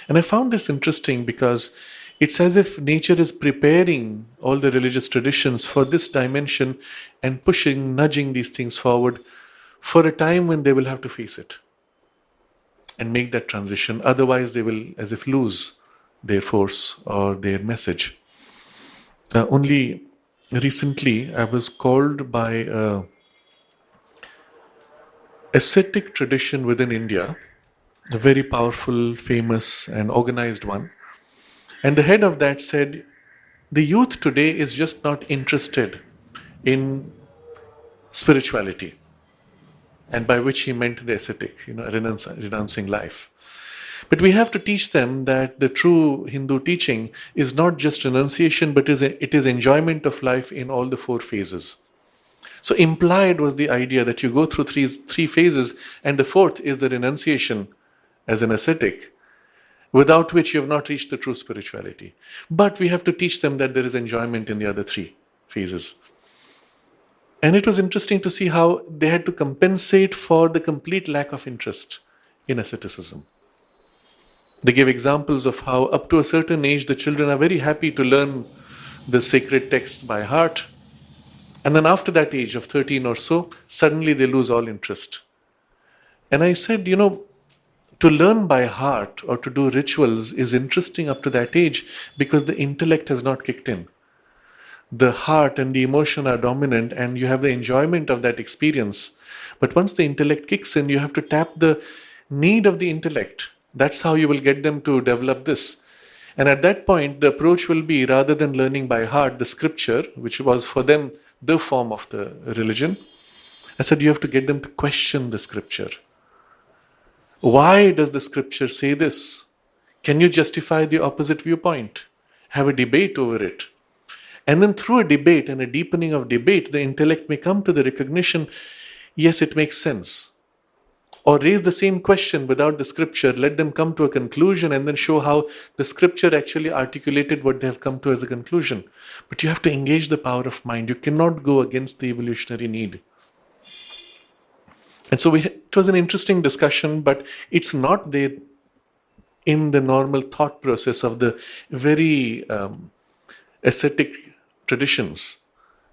And I found this interesting because it's as if nature is preparing all the religious traditions for this dimension and nudging these things forward for a time when they will have to face it and make that transition. Otherwise, they will as if lose their force or their message. Only recently, I was called by a ascetic tradition within India, a very powerful, famous, and organized one. And the head of that said, the youth today is just not interested in spirituality. And by which he meant the ascetic, renouncing life. But we have to teach them that the true Hindu teaching is not just renunciation, but it is enjoyment of life in all the 4 phases. So implied was the idea that you go through three phases, and the 4th is the renunciation as an ascetic, without which you have not reached the true spirituality. But we have to teach them that there is enjoyment in the other 3 phases. And it was interesting to see how they had to compensate for the complete lack of interest in asceticism. They gave examples of how up to a certain age the children are very happy to learn the sacred texts by heart. And then after that age of 13 or so, suddenly they lose all interest. And I said, to learn by heart or to do rituals is interesting up to that age because the intellect has not kicked in. The heart and the emotion are dominant and you have the enjoyment of that experience. But once the intellect kicks in, you have to tap the need of the intellect. That's how you will get them to develop this. And at that point, the approach will be, rather than learning by heart the scripture, which was for them the form of the religion, I said you have to get them to question the scripture. Why does the scripture say this? Can you justify the opposite viewpoint? Have a debate over it. And then through a debate and a deepening of debate, the intellect may come to the recognition, yes, it makes sense. Or raise the same question without the scripture, let them come to a conclusion and then show how the scripture actually articulated what they have come to as a conclusion. But you have to engage the power of mind. You cannot go against the evolutionary need. And so it was an interesting discussion, but it's not there in the normal thought process of the very ascetic traditions,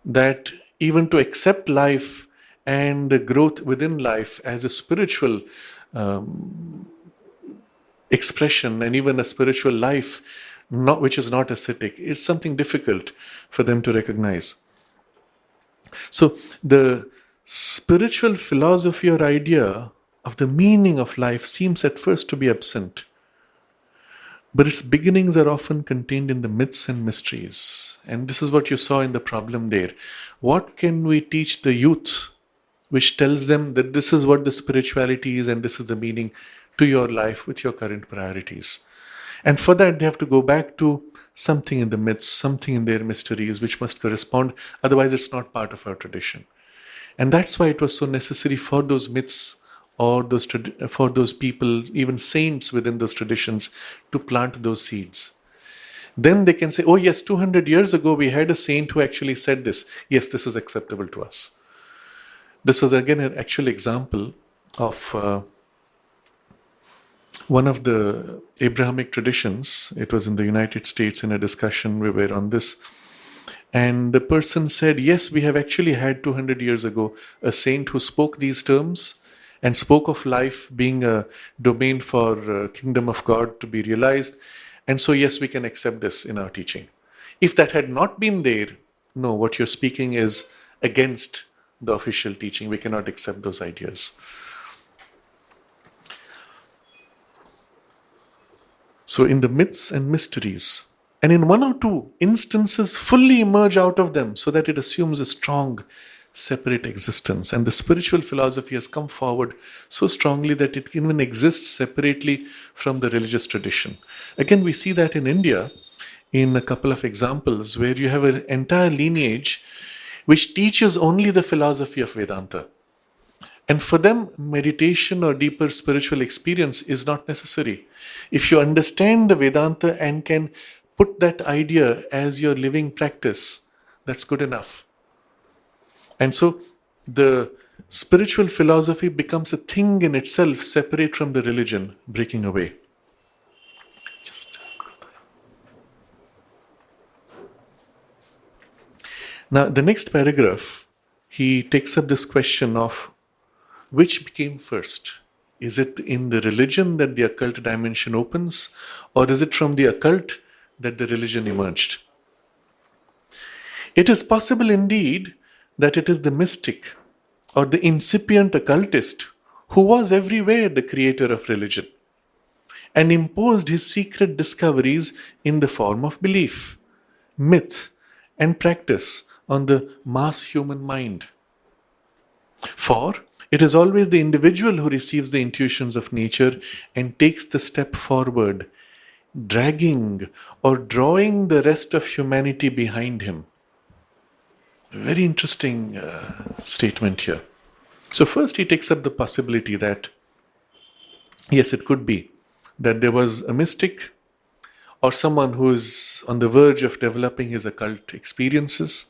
that even to accept life and the growth within life as a spiritual expression and even a spiritual life, which is not ascetic, is something difficult for them to recognize. So the spiritual philosophy or idea of the meaning of life seems at first to be absent. But its beginnings are often contained in the myths and mysteries. And this is what you saw in the problem there. What can we teach the youth which tells them that this is what the spirituality is and this is the meaning to your life with your current priorities? And for that, they have to go back to something in the myths, something in their mysteries which must correspond. Otherwise, it's not part of our tradition. And that's why it was so necessary for those myths or for those people, even saints within those traditions, to plant those seeds. Then they can say, oh yes, 200 years ago we had a saint who actually said this. Yes, this is acceptable to us. This was again an actual example of one of the Abrahamic traditions. It was in the United States in a discussion we were on this. And the person said, yes, we have actually had 200 years ago a saint who spoke these terms and spoke of life being a domain for kingdom of God to be realized. And so, yes, we can accept this in our teaching. If that had not been there, no, what you're speaking is against the official teaching. We cannot accept those ideas. So in the myths and mysteries, and in one or two instances fully emerge out of them so that it assumes a strong separate existence. And the spiritual philosophy has come forward so strongly that it even exists separately from the religious tradition. Again, we see that in India in a couple of examples where you have an entire lineage which teaches only the philosophy of Vedanta. And for them, meditation or deeper spiritual experience is not necessary. If you understand the Vedanta and can put that idea as your living practice, that's good enough. And so the spiritual philosophy becomes a thing in itself, separate from the religion, breaking away. Now, the next paragraph, he takes up this question of which became first? Is it in the religion that the occult dimension opens, or is it from the occult that the religion emerged? It is possible indeed that it is the mystic or the incipient occultist who was everywhere the creator of religion and imposed his secret discoveries in the form of belief, myth, and practice on the mass human mind. For it is always the individual who receives the intuitions of nature and takes the step forward, dragging or drawing the rest of humanity behind him. Very interesting statement here. So first he takes up the possibility that, yes, it could be that there was a mystic or someone who is on the verge of developing his occult experiences,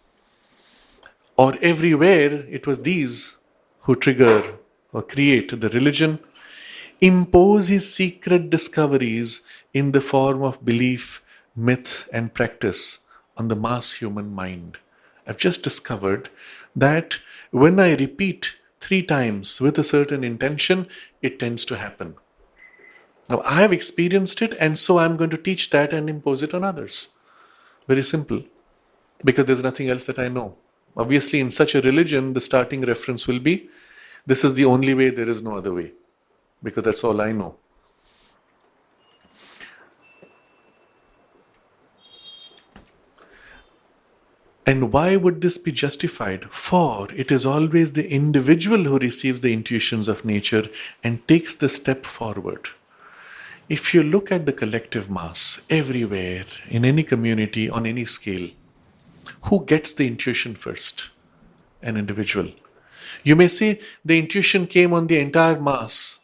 or everywhere it was these who trigger or create the religion, impose his secret discoveries in the form of belief, myth, and practice on the mass human mind. I've just discovered that when I repeat 3 times with a certain intention, it tends to happen. Now, I have experienced it, and so I'm going to teach that and impose it on others. Very simple. Because there's nothing else that I know. Obviously, in such a religion, the starting reference will be, this is the only way, there is no other way. Because that's all I know. And why would this be justified? For it is always the individual who receives the intuitions of nature and takes the step forward. If you look at the collective mass, everywhere, in any community, on any scale, who gets the intuition first? An individual. You may say the intuition came on the entire mass,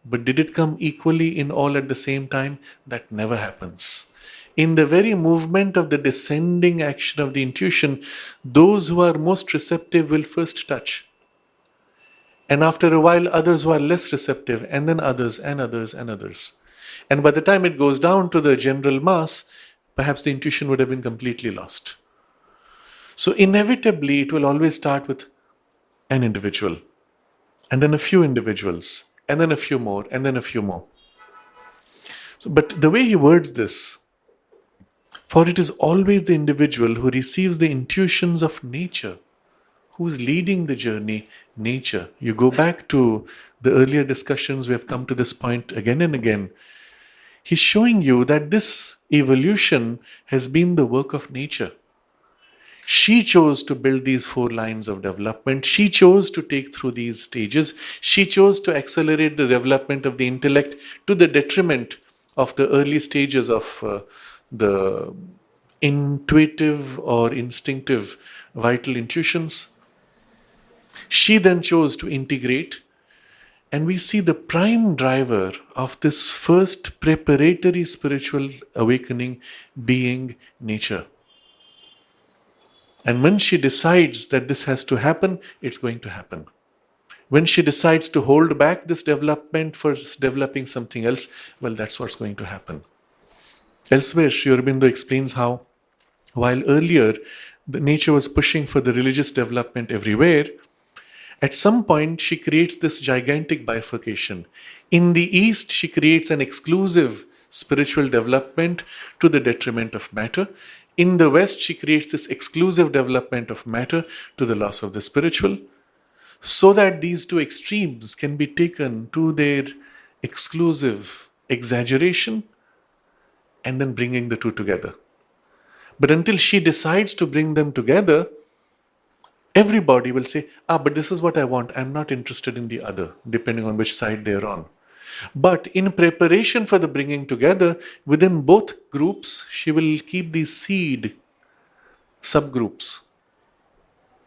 but did it come equally in all at the same time? That never happens. In the very movement of the descending action of the intuition, those who are most receptive will first touch. And after a while, others who are less receptive, and then others, and others, and others. And by the time it goes down to the general mass, perhaps the intuition would have been completely lost. So inevitably, it will always start with an individual, and then a few individuals, and then a few more, and then a few more. But the way he words this, for it is always the individual who receives the intuitions of nature, who is leading the journey, nature. You go back to the earlier discussions, we have come to this point again and again. He's showing you that this evolution has been the work of nature. She chose to build these 4 lines of development. She chose to take through these stages. She chose to accelerate the development of the intellect to the detriment of the early stages of the intuitive or instinctive vital intuitions. She then chose to integrate, and we see the prime driver of this first preparatory spiritual awakening being nature. And when she decides that this has to happen, it's going to happen. When she decides to hold back this development for developing something else, well, that's what's going to happen. Elsewhere, Sri Aurobindo explains how, while earlier the nature was pushing for the religious development everywhere, at some point she creates this gigantic bifurcation. In the East, she creates an exclusive spiritual development to the detriment of matter. In the West, she creates this exclusive development of matter to the loss of the spiritual, so that these 2 extremes can be taken to their exclusive exaggeration and then bringing the 2 together. But until she decides to bring them together, everybody will say, but this is what I want. I'm not interested in the other, depending on which side they're on. But in preparation for the bringing together, within both groups, she will keep these seed subgroups,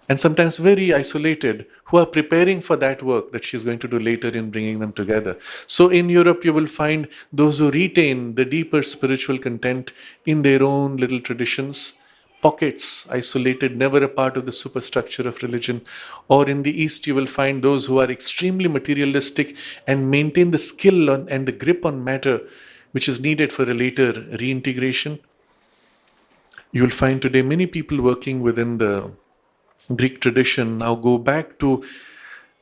and sometimes very isolated, who are preparing for that work that she's going to do later in bringing them together. So in Europe, you will find those who retain the deeper spiritual content in their own little traditions, pockets, isolated, never a part of the superstructure of religion. Or in the East, you will find those who are extremely materialistic and maintain the skill and the grip on matter, which is needed for a later reintegration. You will find today many people working within the Greek tradition now go back to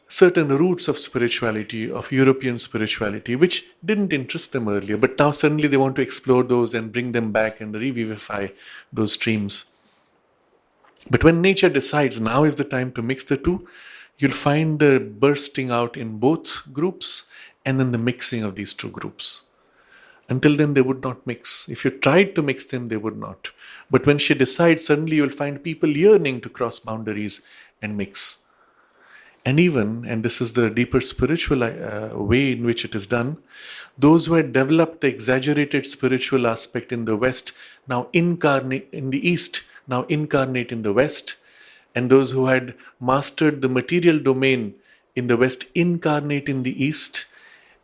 certain roots of spirituality, of European spirituality, which didn't interest them earlier, but now suddenly they want to explore those and bring them back and revivify those streams. But when nature decides now is the time to mix the two, you'll find the bursting out in both groups and then the mixing of these two groups. Until then, they would not mix. If you tried to mix them, they would not. But when she decides, suddenly you'll find people yearning to cross boundaries and mix. And even, and this is the deeper spiritual way in which it is done, those who had developed the exaggerated spiritual aspect in the West now incarnate in the East, now incarnate in the West, and those who had mastered the material domain in the West incarnate in the East,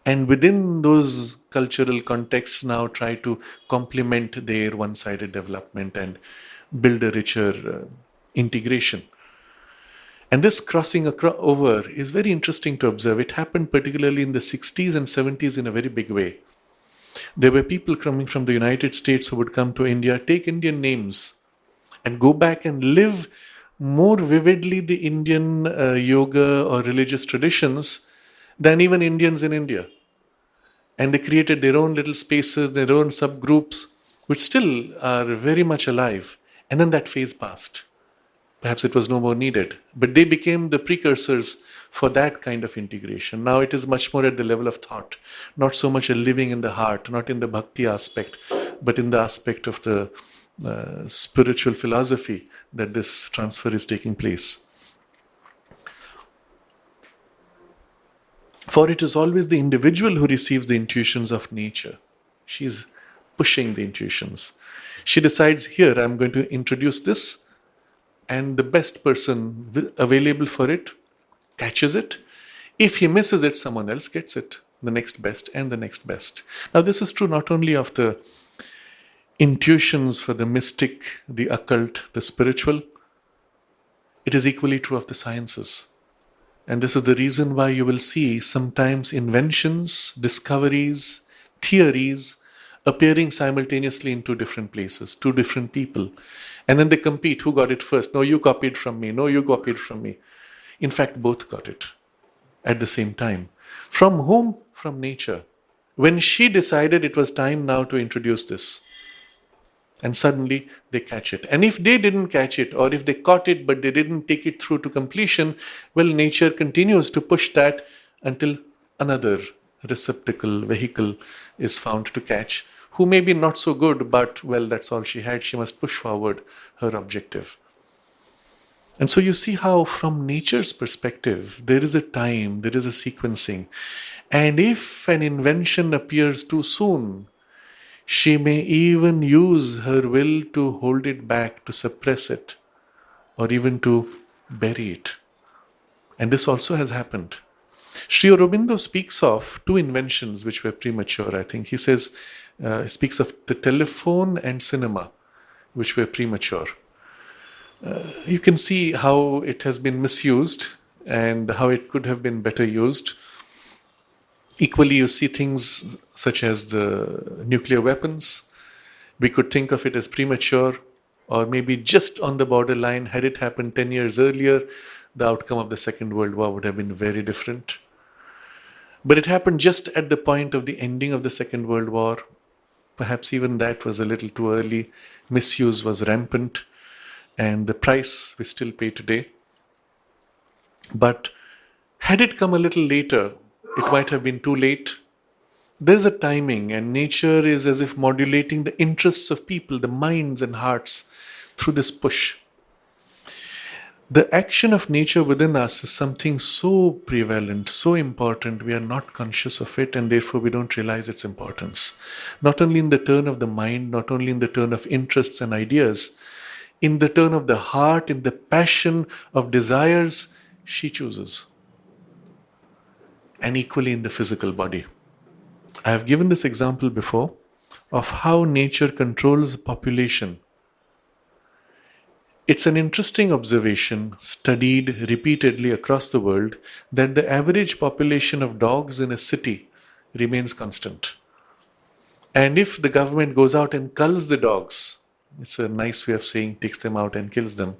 and within those cultural contexts now try to complement their one-sided development and build a richer integration. And this crossing over is very interesting to observe. It happened particularly in the 60s and 70s in a very big way. There were people coming from the United States who would come to India, take Indian names, and go back and live more vividly the Indian yoga or religious traditions than even Indians in India. And they created their own little spaces, their own subgroups, which still are very much alive. And then that phase passed. Perhaps it was no more needed. But they became the precursors for that kind of integration. Now it is much more at the level of thought, not so much a living in the heart, not in the bhakti aspect, but in the aspect of the spiritual philosophy that this transfer is taking place. For it is always the individual who receives the intuitions of nature. She is pushing the intuitions. She decides, here, I'm going to introduce this, and the best person available for it catches it. If he misses it, someone else gets it, the next best and the next best. Now, this is true not only of the intuitions for the mystic, the occult, the spiritual, it is equally true of the sciences. And this is the reason why you will see sometimes inventions, discoveries, theories appearing simultaneously in two different places, two different people. And then they compete, who got it first? No, you copied from me. No, you copied from me. In fact, both got it at the same time. From whom? From nature. When she decided it was time now to introduce this, and suddenly they catch it. And if they didn't catch it, or if they caught it but they didn't take it through to completion, well, nature continues to push that until another receptacle, vehicle is found to catch, who may be not so good, but, well, that's all she had. She must push forward her objective. And so you see how from nature's perspective, there is a time, there is a sequencing. And if an invention appears too soon, she may even use her will to hold it back, to suppress it, or even to bury it. And this also has happened. Sri Aurobindo speaks of two inventions which were premature, I think. He says, speaks of the telephone and cinema, which were premature. You can see how it has been misused and how it could have been better used. Equally, you see things such as the nuclear weapons. We could think of it as premature, or maybe just on the borderline. Had it happened 10 years earlier, the outcome of the Second World War would have been very different. But it happened just at the point of the ending of the Second World War. Perhaps even that was a little too early. Misuse was rampant, and the price we still pay today. But had it come a little later, it might have been too late. There's a timing, and nature is as if modulating the interests of people, the minds and hearts, through this push. The action of nature within us is something so prevalent, so important, we are not conscious of it, and therefore we don't realize its importance. Not only in the turn of the mind, not only in the turn of interests and ideas, in the turn of the heart, in the passion of desires, she chooses. And equally in the physical body. I have given this example before of how nature controls population. It's an interesting observation, studied repeatedly across the world, that the average population of dogs in a city remains constant. And if the government goes out and culls the dogs, it's a nice way of saying takes them out and kills them,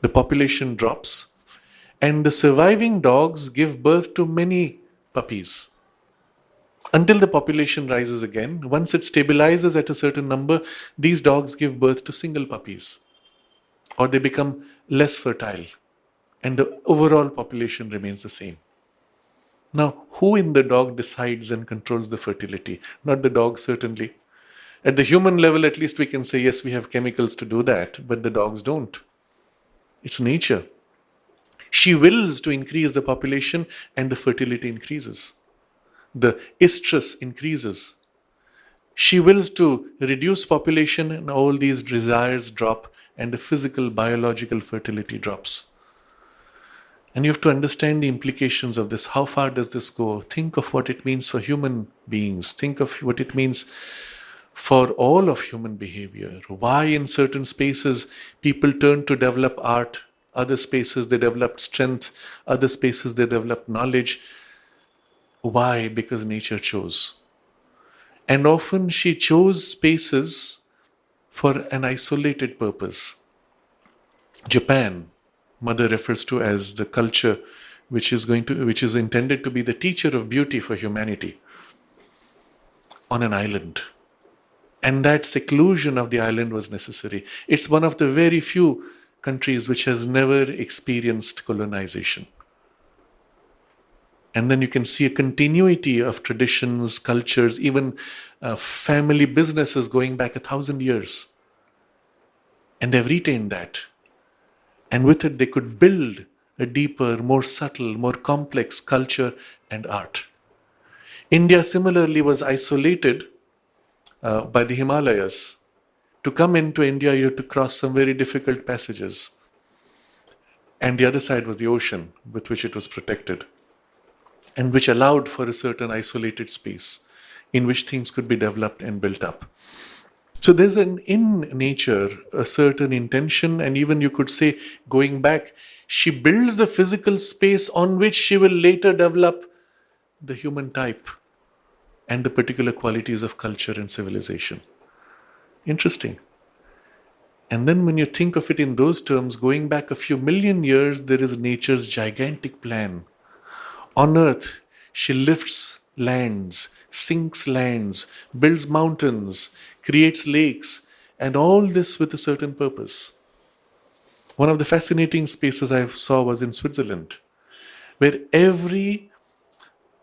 the population drops, and the surviving dogs give birth to many puppies. Until the population rises again, once it stabilizes at a certain number, these dogs give birth to single puppies, or they become less fertile, and the overall population remains the same. Now, who in the dog decides and controls the fertility? Not the dog, certainly. At the human level, at least we can say, yes, we have chemicals to do that, but the dogs don't. It's nature. She wills to increase the population, and the fertility increases. The estrus increases. She wills to reduce population, and all these desires drop, and the physical, biological fertility drops. And you have to understand the implications of this. How far does this go? Think of what it means for human beings. Think of what it means for all of human behavior. Why in certain spaces people turn to develop art, other spaces they develop strength, other spaces they develop knowledge. Why? Because nature chose. And often she chose spaces for an isolated purpose. Japan, Mother refers to as the culture which is intended to be the teacher of beauty for humanity, on an island. And that seclusion of the island was necessary. It's one of the very few countries which has never experienced colonization. And then you can see a continuity of traditions, cultures, even family businesses going back 1,000 years. And they've retained that. And with it, they could build a deeper, more subtle, more complex culture and art. India similarly was isolated by the Himalayas. To come into India, you had to cross some very difficult passages. And the other side was the ocean, with which it was protected, and which allowed for a certain isolated space in which things could be developed and built up. So there's in nature a certain intention, and even you could say, going back, she builds the physical space on which she will later develop the human type and the particular qualities of culture and civilization. Interesting. And then when you think of it in those terms, going back a few million years, there is nature's gigantic plan. On earth, she lifts lands, sinks lands, builds mountains, creates lakes, and all this with a certain purpose. One of the fascinating spaces I saw was in Switzerland, where every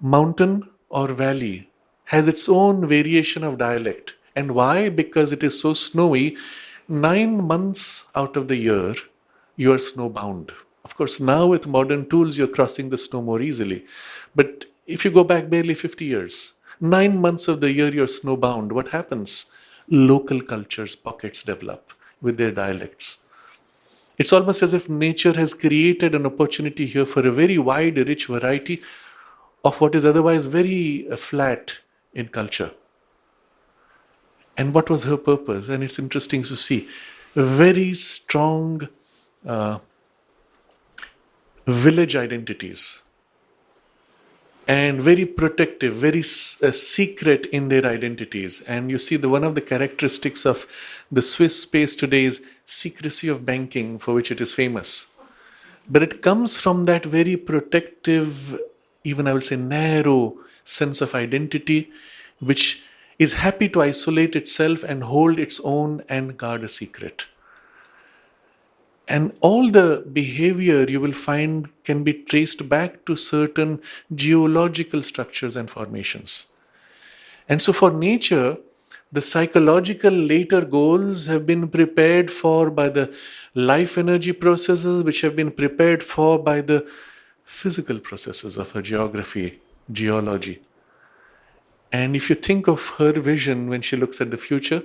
mountain or valley has its own variation of dialect. And why? Because it is so snowy, 9 months out of the year, you are snowbound. Of course, now with modern tools, you're crossing the snow more easily. But if you go back barely 50 years, 9 months of the year, you're snowbound. What happens? Local cultures, pockets develop with their dialects. It's almost as if nature has created an opportunity here for a very wide, rich variety of what is otherwise very flat in culture. And what was her purpose? And it's interesting to see very strong village identities, and very protective, very secret in their identities. And you see one of the characteristics of the Swiss space today is secrecy of banking, for which it is famous. But it comes from that very protective, even I would say narrow sense of identity, which is happy to isolate itself and hold its own and guard a secret. And all the behavior you will find can be traced back to certain geological structures and formations. And so for nature, the psychological later goals have been prepared for by the life energy processes, which have been prepared for by the physical processes of her geography, geology. And if you think of her vision when she looks at the future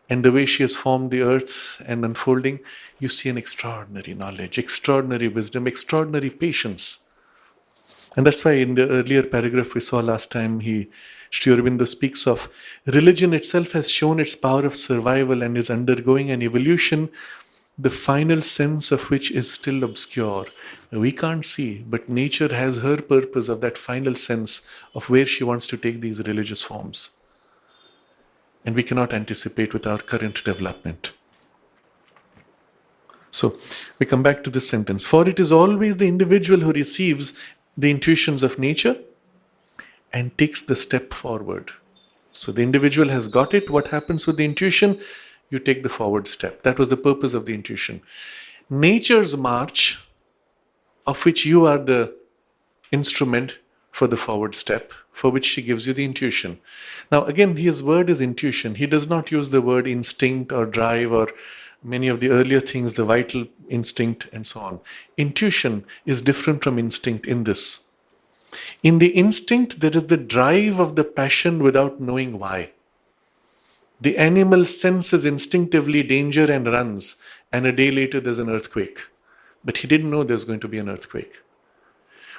and the way she has formed the earth and unfolding, you see an extraordinary knowledge, extraordinary wisdom, extraordinary patience. And that's why in the earlier paragraph we saw last time, Sri Aurobindo speaks of religion itself has shown its power of survival and is undergoing an evolution, the final sense of which is still obscure. We can't see, but nature has her purpose of that final sense of where she wants to take these religious forms. And we cannot anticipate with our current development. So we come back to this sentence. For it is always the individual who receives the intuitions of nature and takes the step forward. So the individual has got it. What happens with the intuition? You take the forward step. That was the purpose of the intuition. Nature's march, of which you are the instrument for the forward step, for which she gives you the intuition. Now again, his word is intuition. He does not use the word instinct or drive or many of the earlier things, the vital instinct and so on. Intuition is different from instinct in this. In the instinct, there is the drive of the passion without knowing why. The animal senses instinctively danger and runs, and a day later there's an earthquake. But he didn't know there's going to be an earthquake.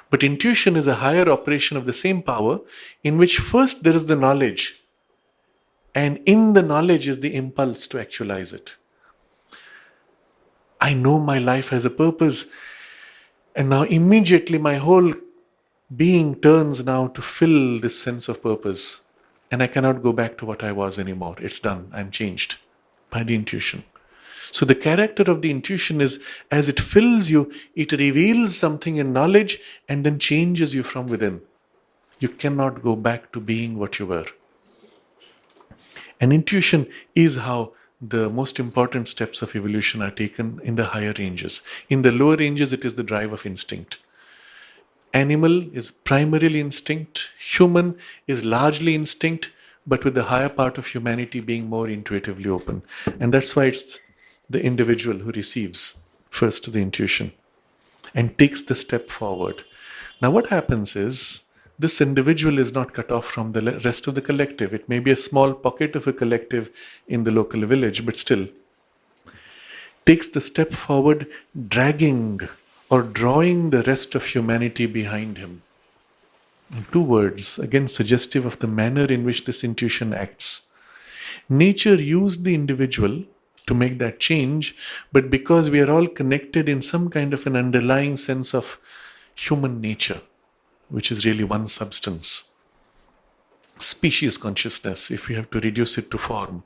But intuition is a higher operation of the same power, in which first there is the knowledge, and in the knowledge is the impulse to actualize it. I know my life has a purpose, and now immediately my whole being turns now to fill this sense of purpose, and I cannot go back to what I was anymore. It's done. I'm changed by the intuition. So the character of the intuition is, as it fills you, it reveals something in knowledge and then changes you from within. You cannot go back to being what you were. And intuition is how the most important steps of evolution are taken in the higher ranges. In the lower ranges, it is the drive of instinct. Animal is primarily instinct. Human is largely instinct, but with the higher part of humanity being more intuitively open. And that's why it's the individual who receives first the intuition and takes the step forward. Now what happens is, this individual is not cut off from the rest of the collective. It may be a small pocket of a collective in the local village, but still takes the step forward, dragging or drawing the rest of humanity behind him. In two words, again suggestive of the manner in which this intuition acts. Nature used the individual to make that change, but because we are all connected in some kind of an underlying sense of human nature, which is really one substance, species consciousness, if we have to reduce it to form.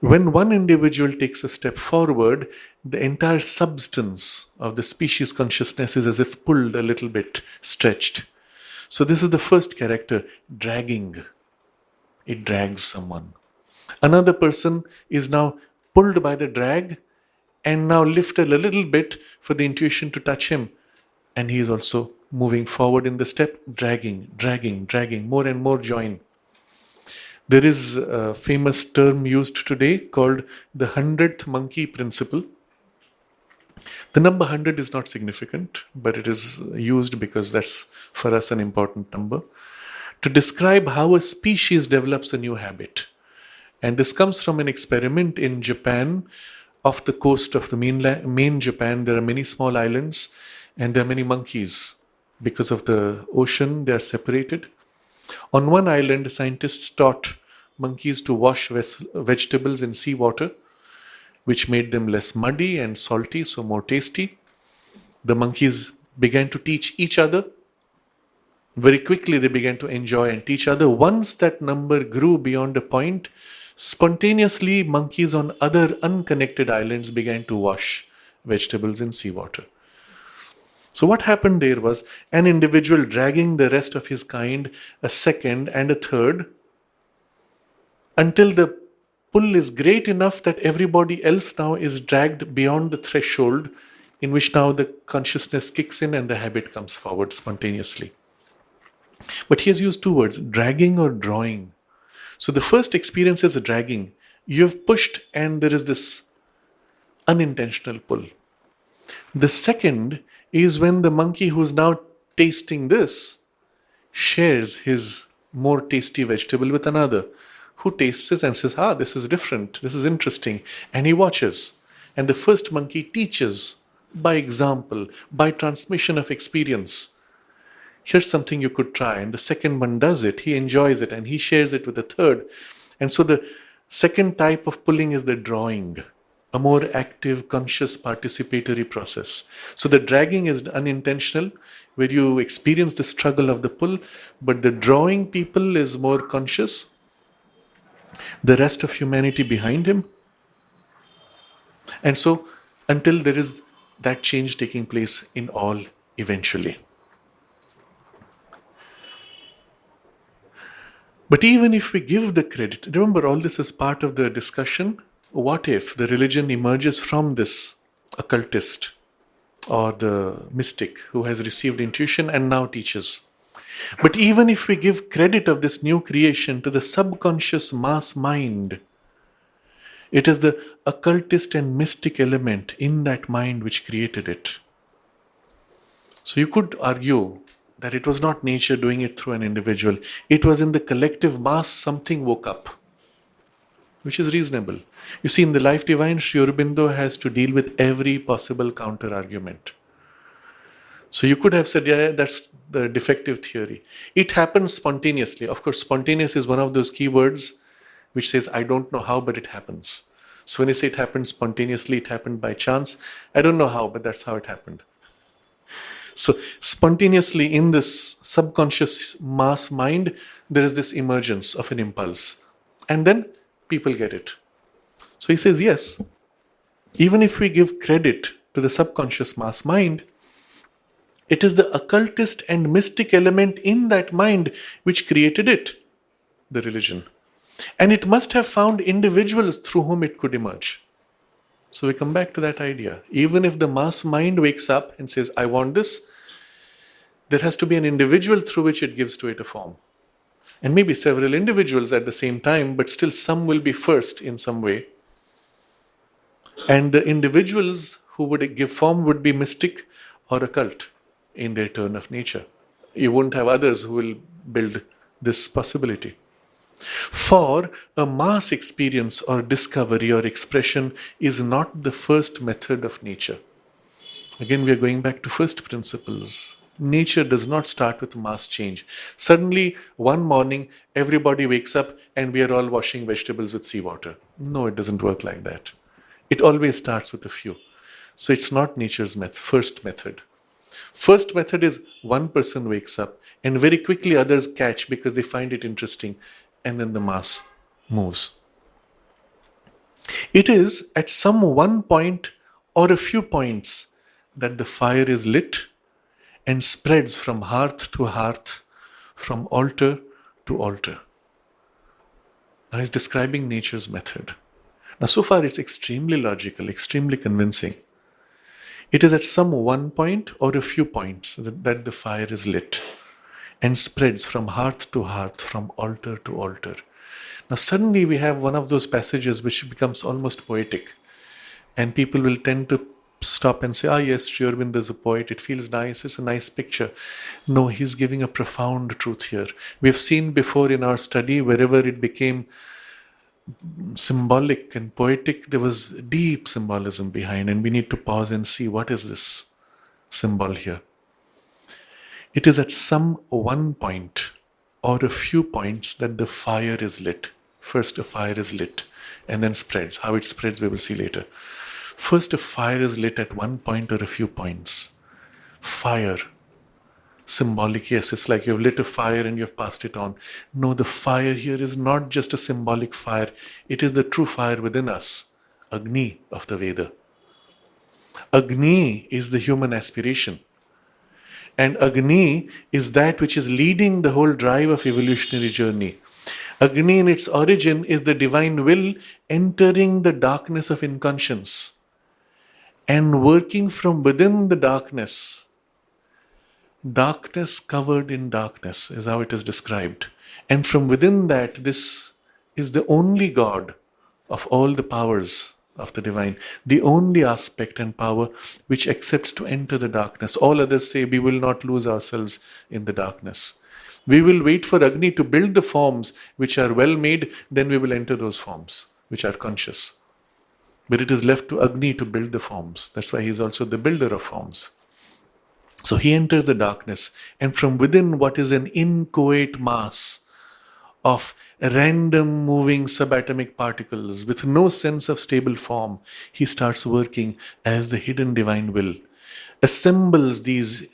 When one individual takes a step forward, the entire substance of the species consciousness is as if pulled a little bit, stretched. So this is the first character, dragging. It drags someone. Another person is now pulled by the drag and now lifted a little bit for the intuition to touch him. And he is also moving forward in the step, dragging, more and more join. There is a famous term used today called the 100th monkey principle. The number 100 is not significant, but it is used because that's for us an important number, to describe how a species develops a new habit. And this comes from an experiment in Japan, off the coast of the main Japan. There are many small islands and there are many monkeys. Because of the ocean, they are separated. On one island, scientists taught monkeys to wash vegetables in seawater, which made them less muddy and salty, so more tasty. The monkeys began to teach each other. Very quickly, they began to enjoy and teach other. Once that number grew beyond a point, spontaneously, monkeys on other unconnected islands began to wash vegetables in seawater. So what happened there was an individual dragging the rest of his kind, a second and a third, until the pull is great enough that everybody else now is dragged beyond the threshold in which now the consciousness kicks in and the habit comes forward spontaneously. But he has used two words, dragging or drawing. So the first experience is a dragging. You have pushed and there is this unintentional pull. The second is when the monkey who's now tasting this shares his more tasty vegetable with another who tastes it and says, this is different, this is interesting. And he watches. And the first monkey teaches by example, by transmission of experience. Here's something you could try. And the second one does it, he enjoys it, and he shares it with the third. And so the second type of pulling is the drawing, a more active, conscious, participatory process. So the dragging is unintentional, where you experience the struggle of the pull, but the drawing people is more conscious, the rest of humanity behind him. And so until there is that change taking place in all eventually. But even if we give the credit, remember all this is part of the discussion. What if the religion emerges from this occultist or the mystic who has received intuition and now teaches? But even if we give credit of this new creation to the subconscious mass mind, it is the occultist and mystic element in that mind which created it. So you could argue that it was not nature doing it through an individual. It was in the collective mass something woke up, which is reasonable. You see, in the Life Divine, Sri Aurobindo has to deal with every possible counter-argument. So you could have said, that's the defective theory. It happens spontaneously. Of course, spontaneous is one of those keywords which says, I don't know how, but it happens. So when you say it happened spontaneously, it happened by chance. I don't know how, but that's how it happened. So spontaneously in this subconscious mass mind, there is this emergence of an impulse. And then people get it. So he says, yes, even if we give credit to the subconscious mass mind, it is the occultist and mystic element in that mind which created it, the religion. And it must have found individuals through whom it could emerge. So we come back to that idea. Even if the mass mind wakes up and says, I want this, there has to be an individual through which it gives to it a form. And maybe several individuals at the same time, but still some will be first in some way. And the individuals who would give form would be mystic or occult in their turn of nature. You won't have others who will build this possibility. For a mass experience or discovery or expression is not the first method of nature. Again, we are going back to first principles. Nature does not start with mass change. Suddenly, one morning, everybody wakes up and we are all washing vegetables with seawater. No, it doesn't work like that. It always starts with a few. So it's not nature's first method. First method is one person wakes up and very quickly others catch because they find it interesting, and then the mass moves. It is at some one point or a few points that the fire is lit and spreads from hearth to hearth, from altar to altar. Now he's describing nature's method. Now so far it's extremely logical, extremely convincing. It is at some one point or a few points that the fire is lit and spreads from hearth to hearth, from altar to altar. Now suddenly we have one of those passages which becomes almost poetic, and people will tend to stop and say, yes, Sri Aurobindo is a poet, it feels nice, it's a nice picture. No, he's giving a profound truth here. We have seen before in our study, wherever it became symbolic and poetic, there was deep symbolism behind, and we need to pause and see what is this symbol here. It is at some one point or a few points that the fire is lit. First a fire is lit and then spreads. How it spreads we will see later. First a fire is lit at one point or a few points. Fire. Symbolic, yes, it's like you've lit a fire and you've passed it on. No, the fire here is not just a symbolic fire. It is the true fire within us. Agni of the Veda. Agni is the human aspiration. And Agni is that which is leading the whole drive of evolutionary journey. Agni in its origin is the divine will entering the darkness of inconscience and working from within the darkness, darkness covered in darkness is how it is described. And from within that, this is the only God of all the powers of the divine, the only aspect and power which accepts to enter the darkness. All others say we will not lose ourselves in the darkness. We will wait for Agni to build the forms which are well made, then we will enter those forms which are conscious. But it is left to Agni to build the forms. That's why he is also the builder of forms. So he enters the darkness, and from within what is an inchoate mass of random moving subatomic particles with no sense of stable form, he starts working as the hidden divine will, assembles these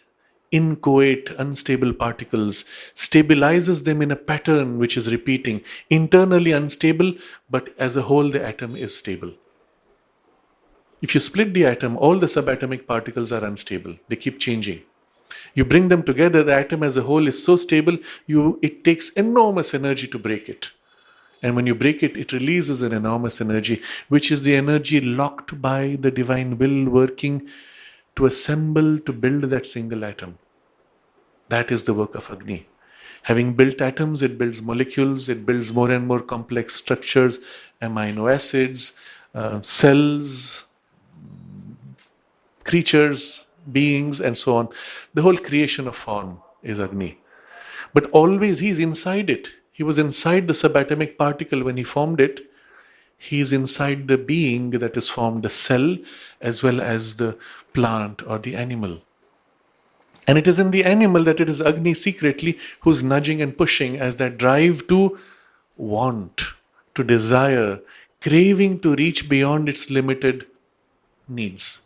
inchoate, unstable particles, stabilizes them in a pattern which is repeating, internally unstable, but as a whole the atom is stable. If you split the atom, all the subatomic particles are unstable. They keep changing. You bring them together, the atom as a whole is so stable, it takes enormous energy to break it. And when you break it, it releases an enormous energy, which is the energy locked by the divine will working to assemble, to build that single atom. That is the work of Agni. Having built atoms, it builds molecules, it builds more and more complex structures, amino acids, cells, creatures, beings, and so on. The whole creation of form is Agni. But always he's inside it. He was inside the subatomic particle when he formed it. He's inside the being that is formed, the cell, as well as the plant or the animal. And it is in the animal that it is Agni secretly who's nudging and pushing as that drive to want, to desire, craving to reach beyond its limited needs,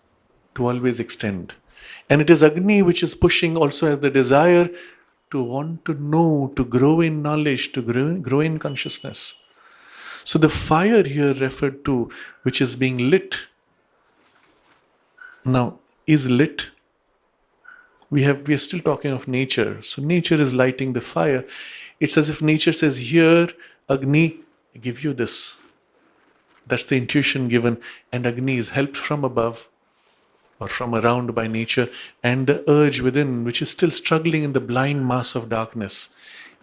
to always extend. And it is Agni which is pushing also as the desire to want to know, to grow in knowledge, to grow in consciousness. So the fire here referred to, which is being lit, now is lit. We are still talking of nature. So nature is lighting the fire. It's as if nature says, here, Agni, I give you this. That's the intuition given. And Agni is helped from above or from around by nature. And the urge within, which is still struggling in the blind mass of darkness,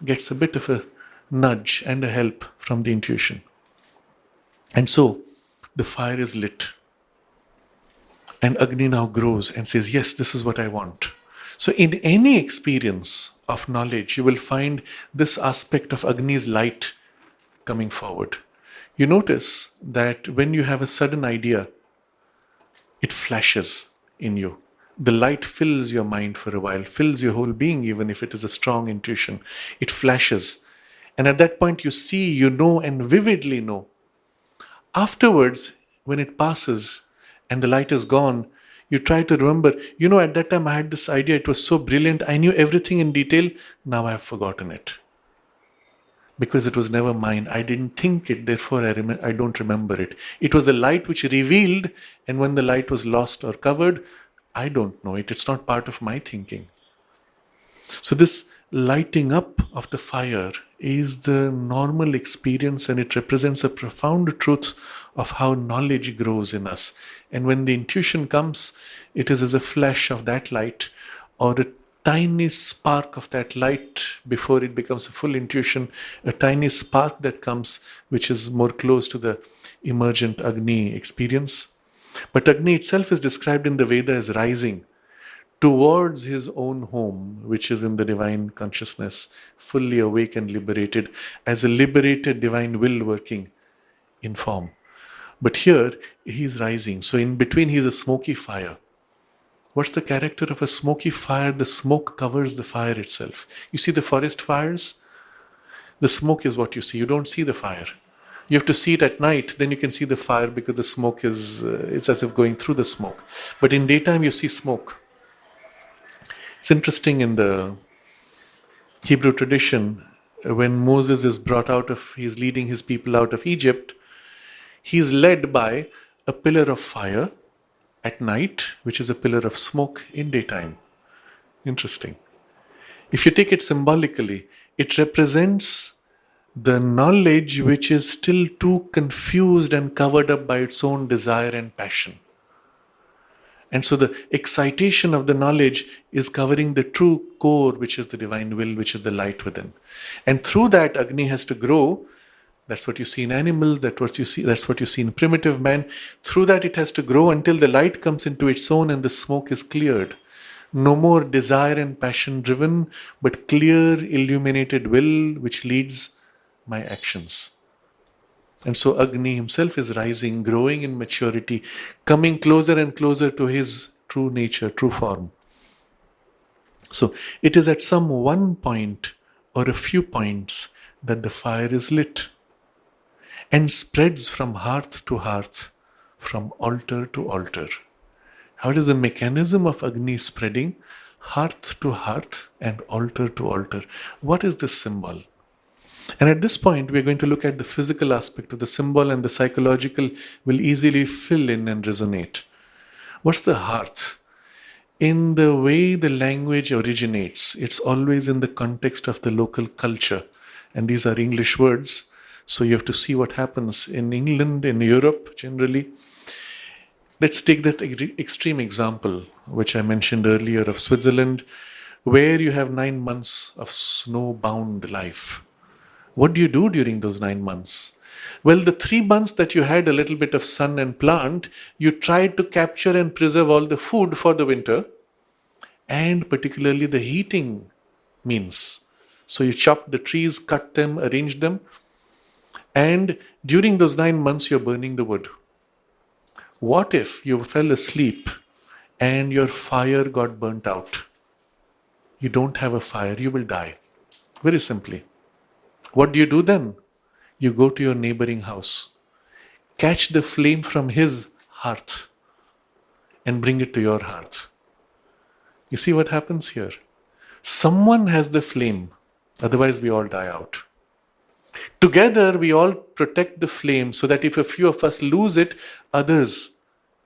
gets a bit of a nudge and a help from the intuition. And so, the fire is lit. And Agni now grows and says, yes, this is what I want. So in any experience of knowledge, you will find this aspect of Agni's light coming forward. You notice that when you have a sudden idea, it flashes in you. The light fills your mind for a while, fills your whole being, even if it is a strong intuition. It flashes. And at that point you see, you know, and vividly know. Afterwards, when it passes and the light is gone, you try to remember, at that time I had this idea, it was so brilliant, I knew everything in detail, now I have forgotten it. Because it was never mine, I didn't think it, therefore I don't remember it. It was the light which revealed, and when the light was lost or covered, I don't know it, it's not part of my thinking. So this lighting up of the fire is the normal experience, and it represents a profound truth of how knowledge grows in us. And when the intuition comes, it is as a flash of that light or a tiny spark of that light before it becomes a full intuition, a tiny spark that comes which is more close to the emergent Agni experience. But Agni itself is described in the Veda as rising towards his own home, which is in the divine consciousness, fully awake and liberated, as a liberated divine will working in form. But here, he is rising. So in between, he is a smoky fire. What's the character of a smoky fire? The smoke covers the fire itself. You see the forest fires? The smoke is what you see. You don't see the fire. You have to see it at night, then you can see the fire because the smoke is, it's as if going through the smoke. But in daytime, you see smoke. It's interesting in the Hebrew tradition, when Moses is he's leading his people out of Egypt, he's led by a pillar of fire at night, which is a pillar of smoke in daytime. Interesting. If you take it symbolically, it represents the knowledge which is still too confused and covered up by its own desire and passion. And so the excitation of the knowledge is covering the true core, which is the divine will, which is the light within. And through that, Agni has to grow. That's what you see in animals, that's what you see in primitive man. Through that, it has to grow until the light comes into its own and the smoke is cleared. No more desire and passion driven, but clear, illuminated will which leads my actions. And so Agni himself is rising, growing in maturity, coming closer and closer to his true nature, true form. So it is at some one point or a few points that the fire is lit and spreads from hearth to hearth, from altar to altar. How is the mechanism of Agni spreading? Hearth to hearth and altar to altar. What is this symbol? And at this point, we're going to look at the physical aspect of the symbol, and the psychological will easily fill in and resonate. What's the hearth? In the way the language originates, it's always in the context of the local culture. And these are English words. So you have to see what happens in England, in Europe generally. Let's take that extreme example, which I mentioned earlier, of Switzerland, where you have 9 months of snow-bound life. What do you do during those 9 months? Well, the 3 months that you had a little bit of sun and plant, you tried to capture and preserve all the food for the winter, and particularly the heating means. So you chopped the trees, cut them, arranged them, and during those 9 months, you're burning the wood. What if you fell asleep and your fire got burnt out? You don't have a fire, you will die. Very simply. What do you do then? You go to your neighboring house, catch the flame from his hearth, and bring it to your hearth. You see what happens here? Someone has the flame, otherwise we all die out. Together we all protect the flame so that if a few of us lose it, others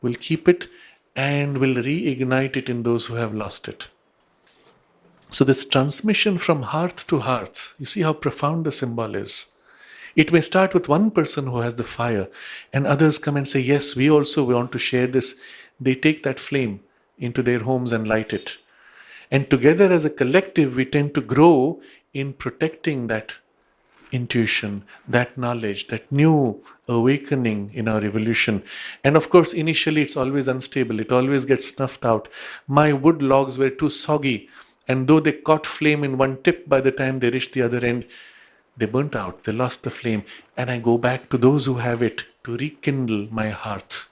will keep it and will reignite it in those who have lost it. So this transmission from hearth to hearth, you see how profound the symbol is. It may start with one person who has the fire, and others come and say, yes, we also want to share this. They take that flame into their homes and light it. And together as a collective, we tend to grow in protecting that intuition, that knowledge, that new awakening in our evolution. And of course, initially it's always unstable. It always gets snuffed out. My wood logs were too soggy, and though they caught flame in one tip, by the time they reached the other end, they burnt out, they lost the flame. And I go back to those who have it to rekindle my hearth.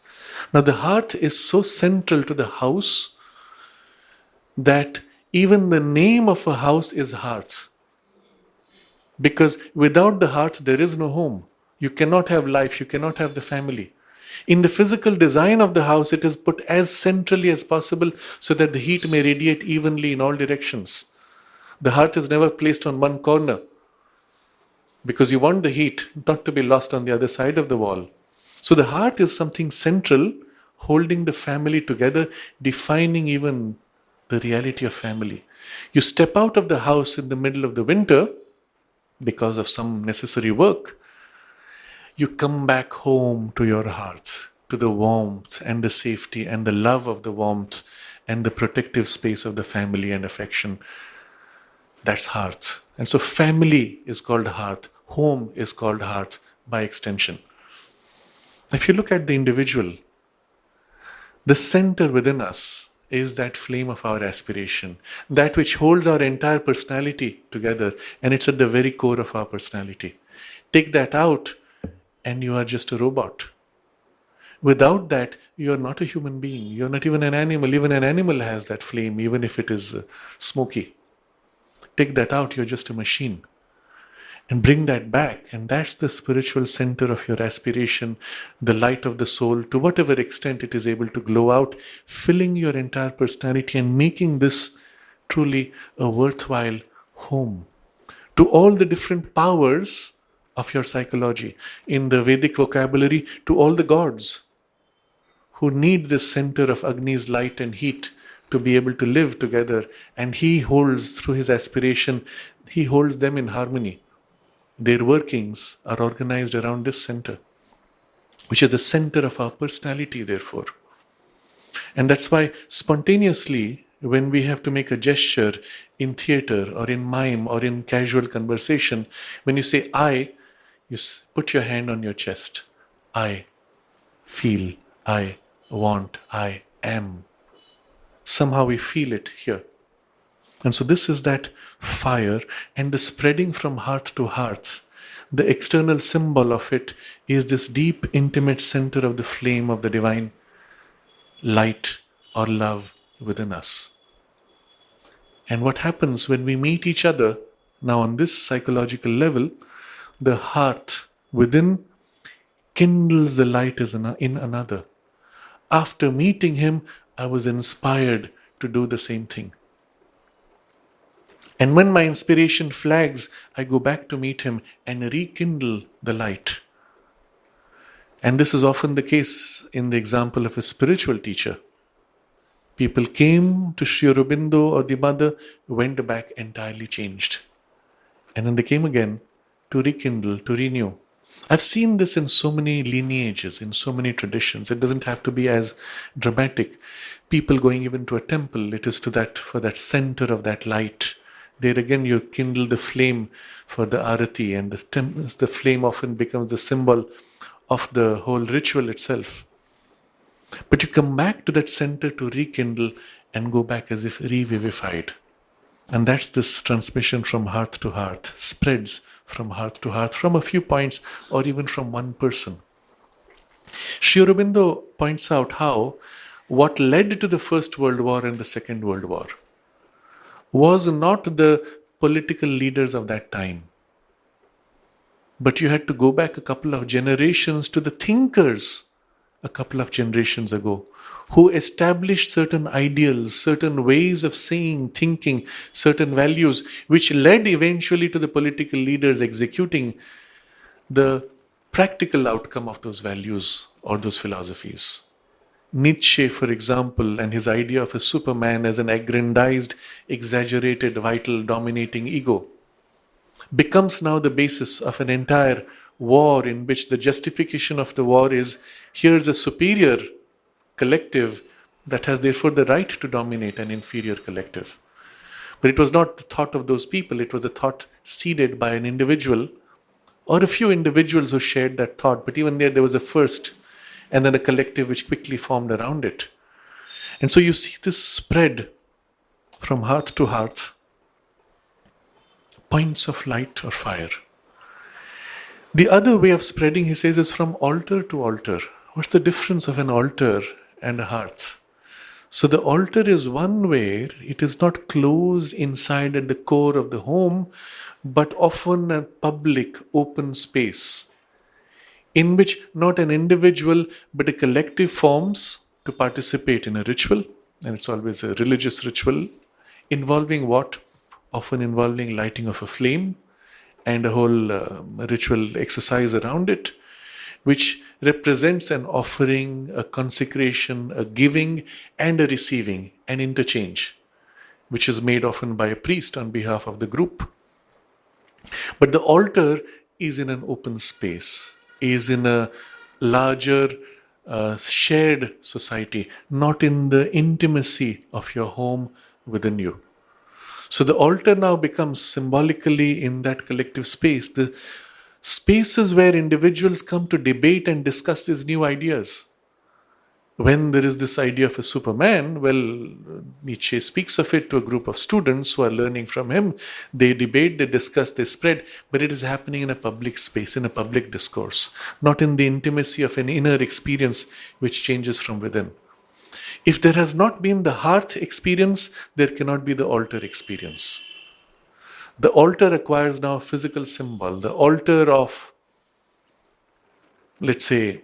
Now the hearth is so central to the house that even the name of a house is hearth. Because without the hearth, there is no home. You cannot have life, you cannot have the family. In the physical design of the house, it is put as centrally as possible so that the heat may radiate evenly in all directions. The hearth is never placed on one corner because you want the heat not to be lost on the other side of the wall. So the hearth is something central, holding the family together, defining even the reality of family. You step out of the house in the middle of the winter because of some necessary work. You come back home to your hearth, to the warmth and the safety and the love of the warmth and the protective space of the family and affection. That's hearth. And so family is called hearth. Home is called hearth by extension. If you look at the individual, the center within us is that flame of our aspiration, that which holds our entire personality together, and it's at the very core of our personality. Take that out, and you are just a robot. Without that, you are not a human being. You are not even an animal. Even an animal has that flame, even if it is smoky. Take that out, you're just a machine. And bring that back, and that's the spiritual center of your aspiration, the light of the soul, to whatever extent it is able to glow out, filling your entire personality and making this truly a worthwhile home to all the different powers of your psychology. In the Vedic vocabulary, to all the gods who need this center of Agni's light and heat to be able to live together, and he holds, through his aspiration, he holds them in harmony. Their workings are organized around this center, which is the center of our personality, therefore. And that's why spontaneously, when we have to make a gesture in theater or in mime or in casual conversation, when you say I, you put your hand on your chest. I feel, I want, I am. Somehow we feel it here. And so this is that fire, and the spreading from hearth to hearth. The external symbol of it is this deep, intimate center of the flame of the divine light or love within us. And what happens when we meet each other, now on this psychological level, the hearth within kindles the light in another. After meeting him, I was inspired to do the same thing. And when my inspiration flags, I go back to meet him and rekindle the light. And this is often the case in the example of a spiritual teacher. People came to Sri Aurobindo or the mother, went back entirely changed. And then they came again to rekindle, to renew. I've seen this in so many lineages, in so many traditions. It doesn't have to be as dramatic. People going even to a temple, it is to that, for that center of that light. There again you kindle the flame for the arati, and the flame often becomes the symbol of the whole ritual itself. But you come back to that center to rekindle and go back as if revivified. And that's this transmission from hearth to hearth, spreads from hearth to hearth, from a few points or even from one person. Sri Aurobindo points out how what led to the First World War and the Second World War was not the political leaders of that time, but you had to go back a couple of generations to the thinkers a couple of generations ago, who established certain ideals, certain ways of saying, thinking, certain values, which led eventually to the political leaders executing the practical outcome of those values or those philosophies. Nietzsche, for example, and his idea of a superman as an aggrandized, exaggerated, vital, dominating ego, becomes now the basis of an entire war in which the justification of the war is, here's a superior collective that has therefore the right to dominate an inferior collective. But it was not the thought of those people, it was a thought seeded by an individual or a few individuals who shared that thought. But even there was a first and then a collective which quickly formed around it. And so you see this spread from hearth to hearth, points of light or fire. The other way of spreading, he says, is from altar to altar. What's the difference of an altar and a hearth? So the altar is one where it is not closed inside at the core of the home, but often a public, open space in which not an individual but a collective forms to participate in a ritual, and it's always a religious ritual, involving what? Often involving lighting of a flame and a whole ritual exercise around it, which represents an offering, a consecration, a giving and a receiving, an interchange, which is made often by a priest on behalf of the group. But the altar is in an open space, is in a larger shared society, not in the intimacy of your home within you. So the altar now becomes symbolically in that collective space, the spaces where individuals come to debate and discuss these new ideas. When there is this idea of a superman, well, Nietzsche speaks of it to a group of students who are learning from him. They debate, they discuss, they spread, but it is happening in a public space, in a public discourse, not in the intimacy of an inner experience which changes from within. If there has not been the hearth experience, there cannot be the altar experience. The altar acquires now a physical symbol. The altar of, let's say,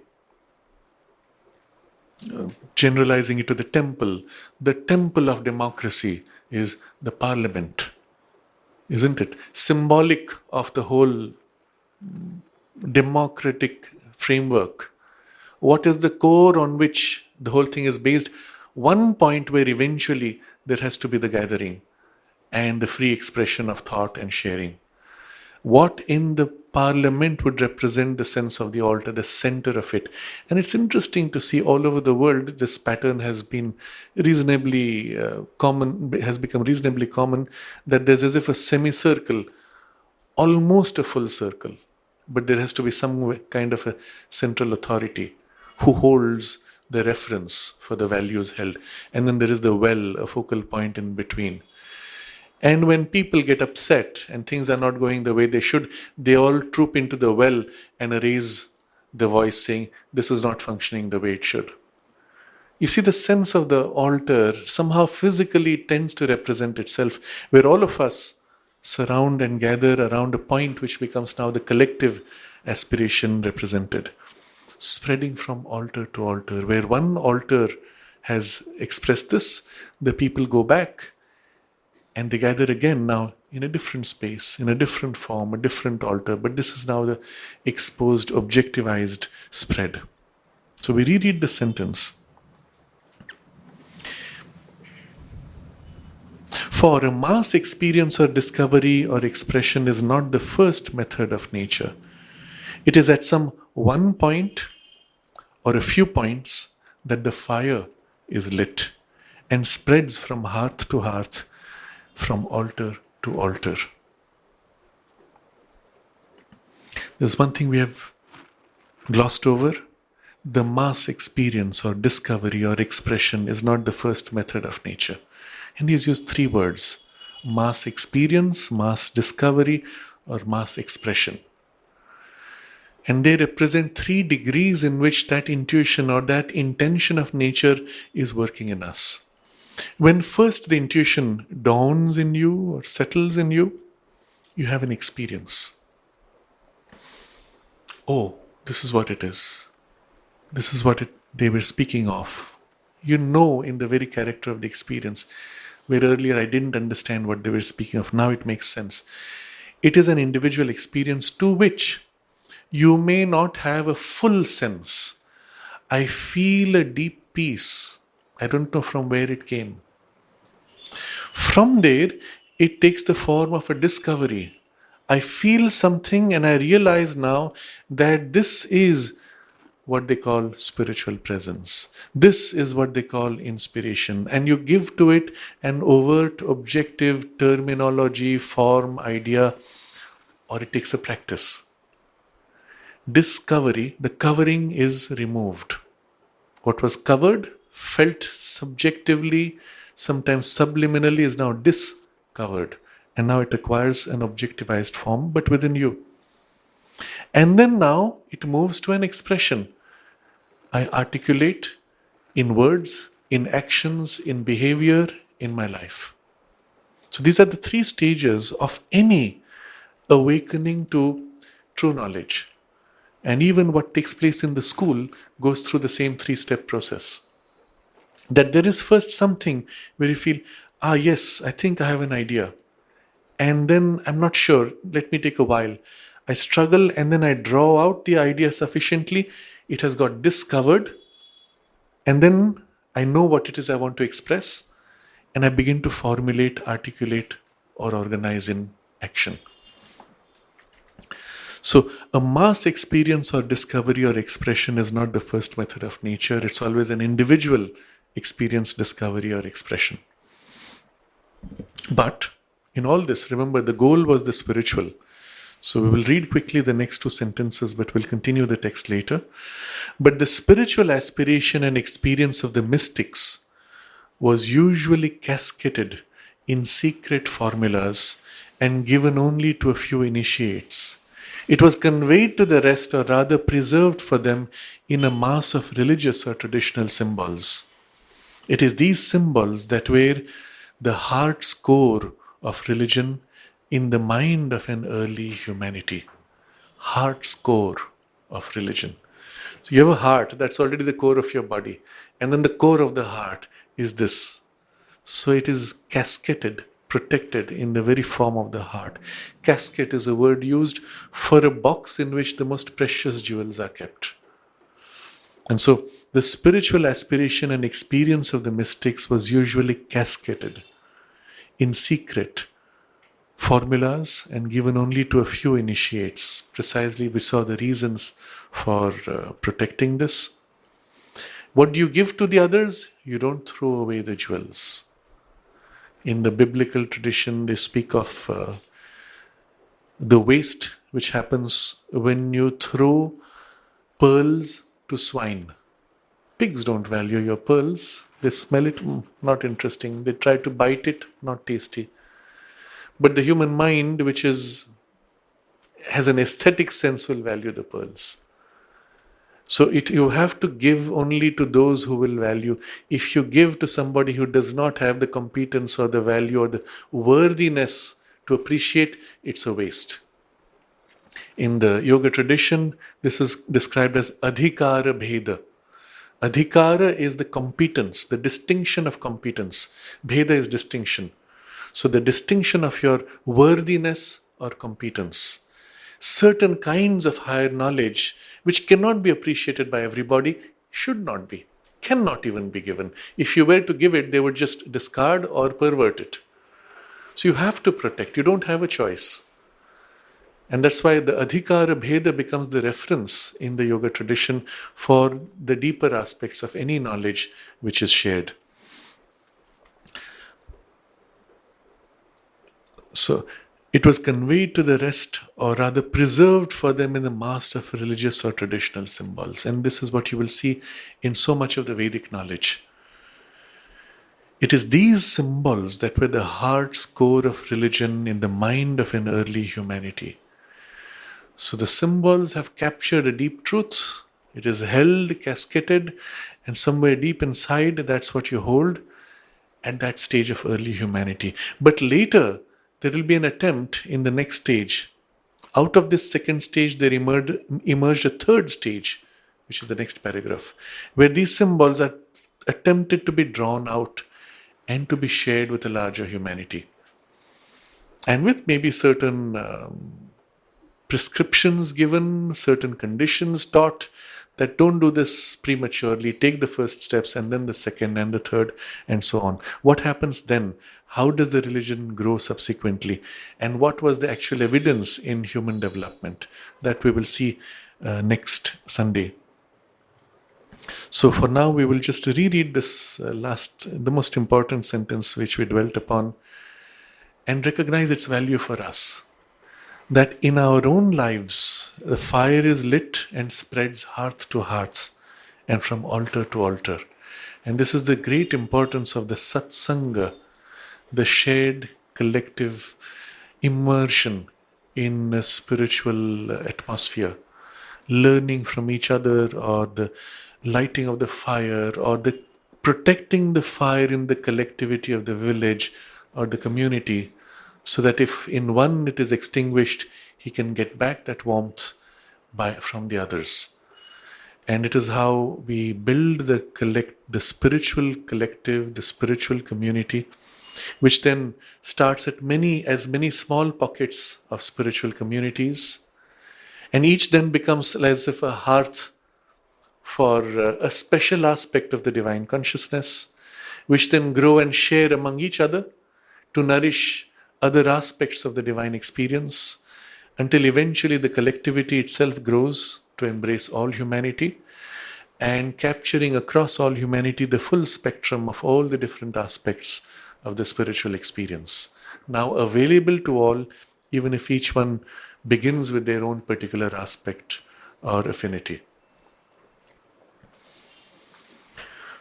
generalizing it to the temple of democracy is the parliament, isn't it? Symbolic of the whole democratic framework. What is the core on which the whole thing is based? One point where eventually there has to be the gathering and the free expression of thought and sharing. What in the parliament would represent the sense of the altar, the center of it. And it's interesting to see all over the world this pattern has been reasonably common, has become reasonably common, that there's as if a semicircle, almost a full circle, but there has to be some kind of a central authority who holds the reference for the values held. And then there is the well, a focal point in between. And when people get upset and things are not going the way they should, they all troop into the well and raise the voice saying, this is not functioning the way it should. You see, the sense of the altar somehow physically tends to represent itself, where all of us surround and gather around a point which becomes now the collective aspiration represented, spreading from altar to altar. Where one altar has expressed this, the people go back and they gather again now in a different space, in a different form, a different altar. But this is now the exposed, objectivized spread. So we reread the sentence. For a mass experience or discovery or expression is not the first method of nature. It is at some one point or a few points that the fire is lit and spreads from hearth to hearth, from altar to altar. There's one thing we have glossed over. The mass experience or discovery or expression is not the first method of nature. And he's used three words: mass experience, mass discovery, or mass expression. And they represent 3 degrees in which that intuition or that intention of nature is working in us. When first the intuition dawns in you or settles in you, you have an experience. Oh, this is what it is. This is what they were speaking of. You know, in the very character of the experience, where earlier I didn't understand what they were speaking of. Now it makes sense. It is an individual experience to which you may not have a full sense. I feel a deep peace. I don't know from where it came. From there, it takes the form of a discovery. I feel something and I realize now that this is what they call spiritual presence. This is what they call inspiration. And you give to it an overt, objective terminology, form, idea, or it takes a practice. Discovery, the covering is removed. What was covered, felt subjectively, sometimes subliminally, is now discovered. And now it acquires an objectivized form, but within you. And then now it moves to an expression. I articulate in words, in actions, in behavior, in my life. So these are the 3 stages of any awakening to true knowledge. And even what takes place in the school goes through the same 3-step process. That there is first something where you feel, yes, I think I have an idea. And then I'm not sure, let me take a while. I struggle and then I draw out the idea sufficiently. It has got discovered. And then I know what it is I want to express. And I begin to formulate, articulate, or organize in action. So a mass experience or discovery or expression is not the first method of nature. It's always an individual experience, discovery, or expression. But in all this, remember, the goal was the spiritual. So we will read quickly the next 2 sentences, but we'll continue the text later. But the spiritual aspiration and experience of the mystics was usually cascaded in secret formulas and given only to a few initiates. It was conveyed to the rest, or rather preserved for them, in a mass of religious or traditional symbols. It is these symbols that were the heart's core of religion in the mind of an early humanity. Heart's core of religion. So you have a heart, that's already the core of your body. And then the core of the heart is this. So it is casketed, protected in the very form of the heart. Casket is a word used for a box in which the most precious jewels are kept. And so the spiritual aspiration and experience of the mystics was usually casketed in secret formulas and given only to a few initiates. Precisely, we saw the reasons for protecting this. What do you give to the others? You don't throw away the jewels. In the biblical tradition, they speak of the waste which happens when you throw pearls to swine. Pigs don't value your pearls. They smell it, not interesting. They try to bite it, not tasty. But the human mind, which has an aesthetic sense, will value the pearls. So you have to give only to those who will value. If you give to somebody who does not have the competence or the value or the worthiness to appreciate, it's a waste. In the yoga tradition, this is described as adhikara bheda. Adhikara is the competence, the distinction of competence. Bheda is distinction. So the distinction of your worthiness or competence. Certain kinds of higher knowledge which cannot be appreciated by everybody, should not be, cannot even be given. If you were to give it, they would just discard or pervert it. So you have to protect, you don't have a choice. And that's why the adhikara bheda becomes the reference in the yoga tradition for the deeper aspects of any knowledge which is shared. So it was conveyed to the rest, or rather preserved for them in the mast of religious or traditional symbols. And this is what you will see in so much of the Vedic knowledge. It is these symbols that were the heart's core of religion in the mind of an early humanity. So the symbols have captured a deep truth. It is held, casketed, and somewhere deep inside, that's what you hold at that stage of early humanity. But later, there will be an attempt in the next stage. Out of this second stage, there emerged a third stage, which is the next paragraph, where these symbols are attempted to be drawn out and to be shared with a larger humanity. And with maybe certain prescriptions given, certain conditions taught, that don't do this prematurely, take the first steps and then the second and the third and so on. What happens then? How does the religion grow subsequently? And what was the actual evidence in human development? That we will see next Sunday. So for now, we will just reread this the most important sentence which we dwelt upon and recognize its value for us. That in our own lives, the fire is lit and spreads hearth to hearth and from altar to altar. And this is the great importance of the satsanga, the shared collective immersion in a spiritual atmosphere, learning from each other, or the lighting of the fire, or the protecting the fire in the collectivity of the village or the community, so that if in one it is extinguished, he can get back that warmth from the others. And it is how we build the spiritual collective, the spiritual community, which then starts at as many small pockets of spiritual communities, and each then becomes as if a hearth for a special aspect of the divine consciousness, which then grow and share among each other to nourish other aspects of the divine experience, until eventually the collectivity itself grows to embrace all humanity, and capturing across all humanity the full spectrum of all the different aspects of the spiritual experience, now available to all, even if each one begins with their own particular aspect or affinity.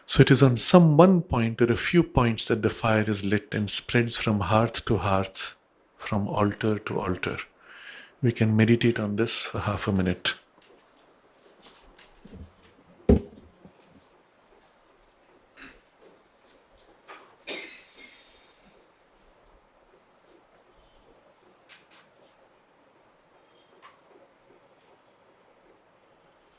So it is on some one point or a few points that the fire is lit and spreads from hearth to hearth, from altar to altar. We can meditate on this for half a minute.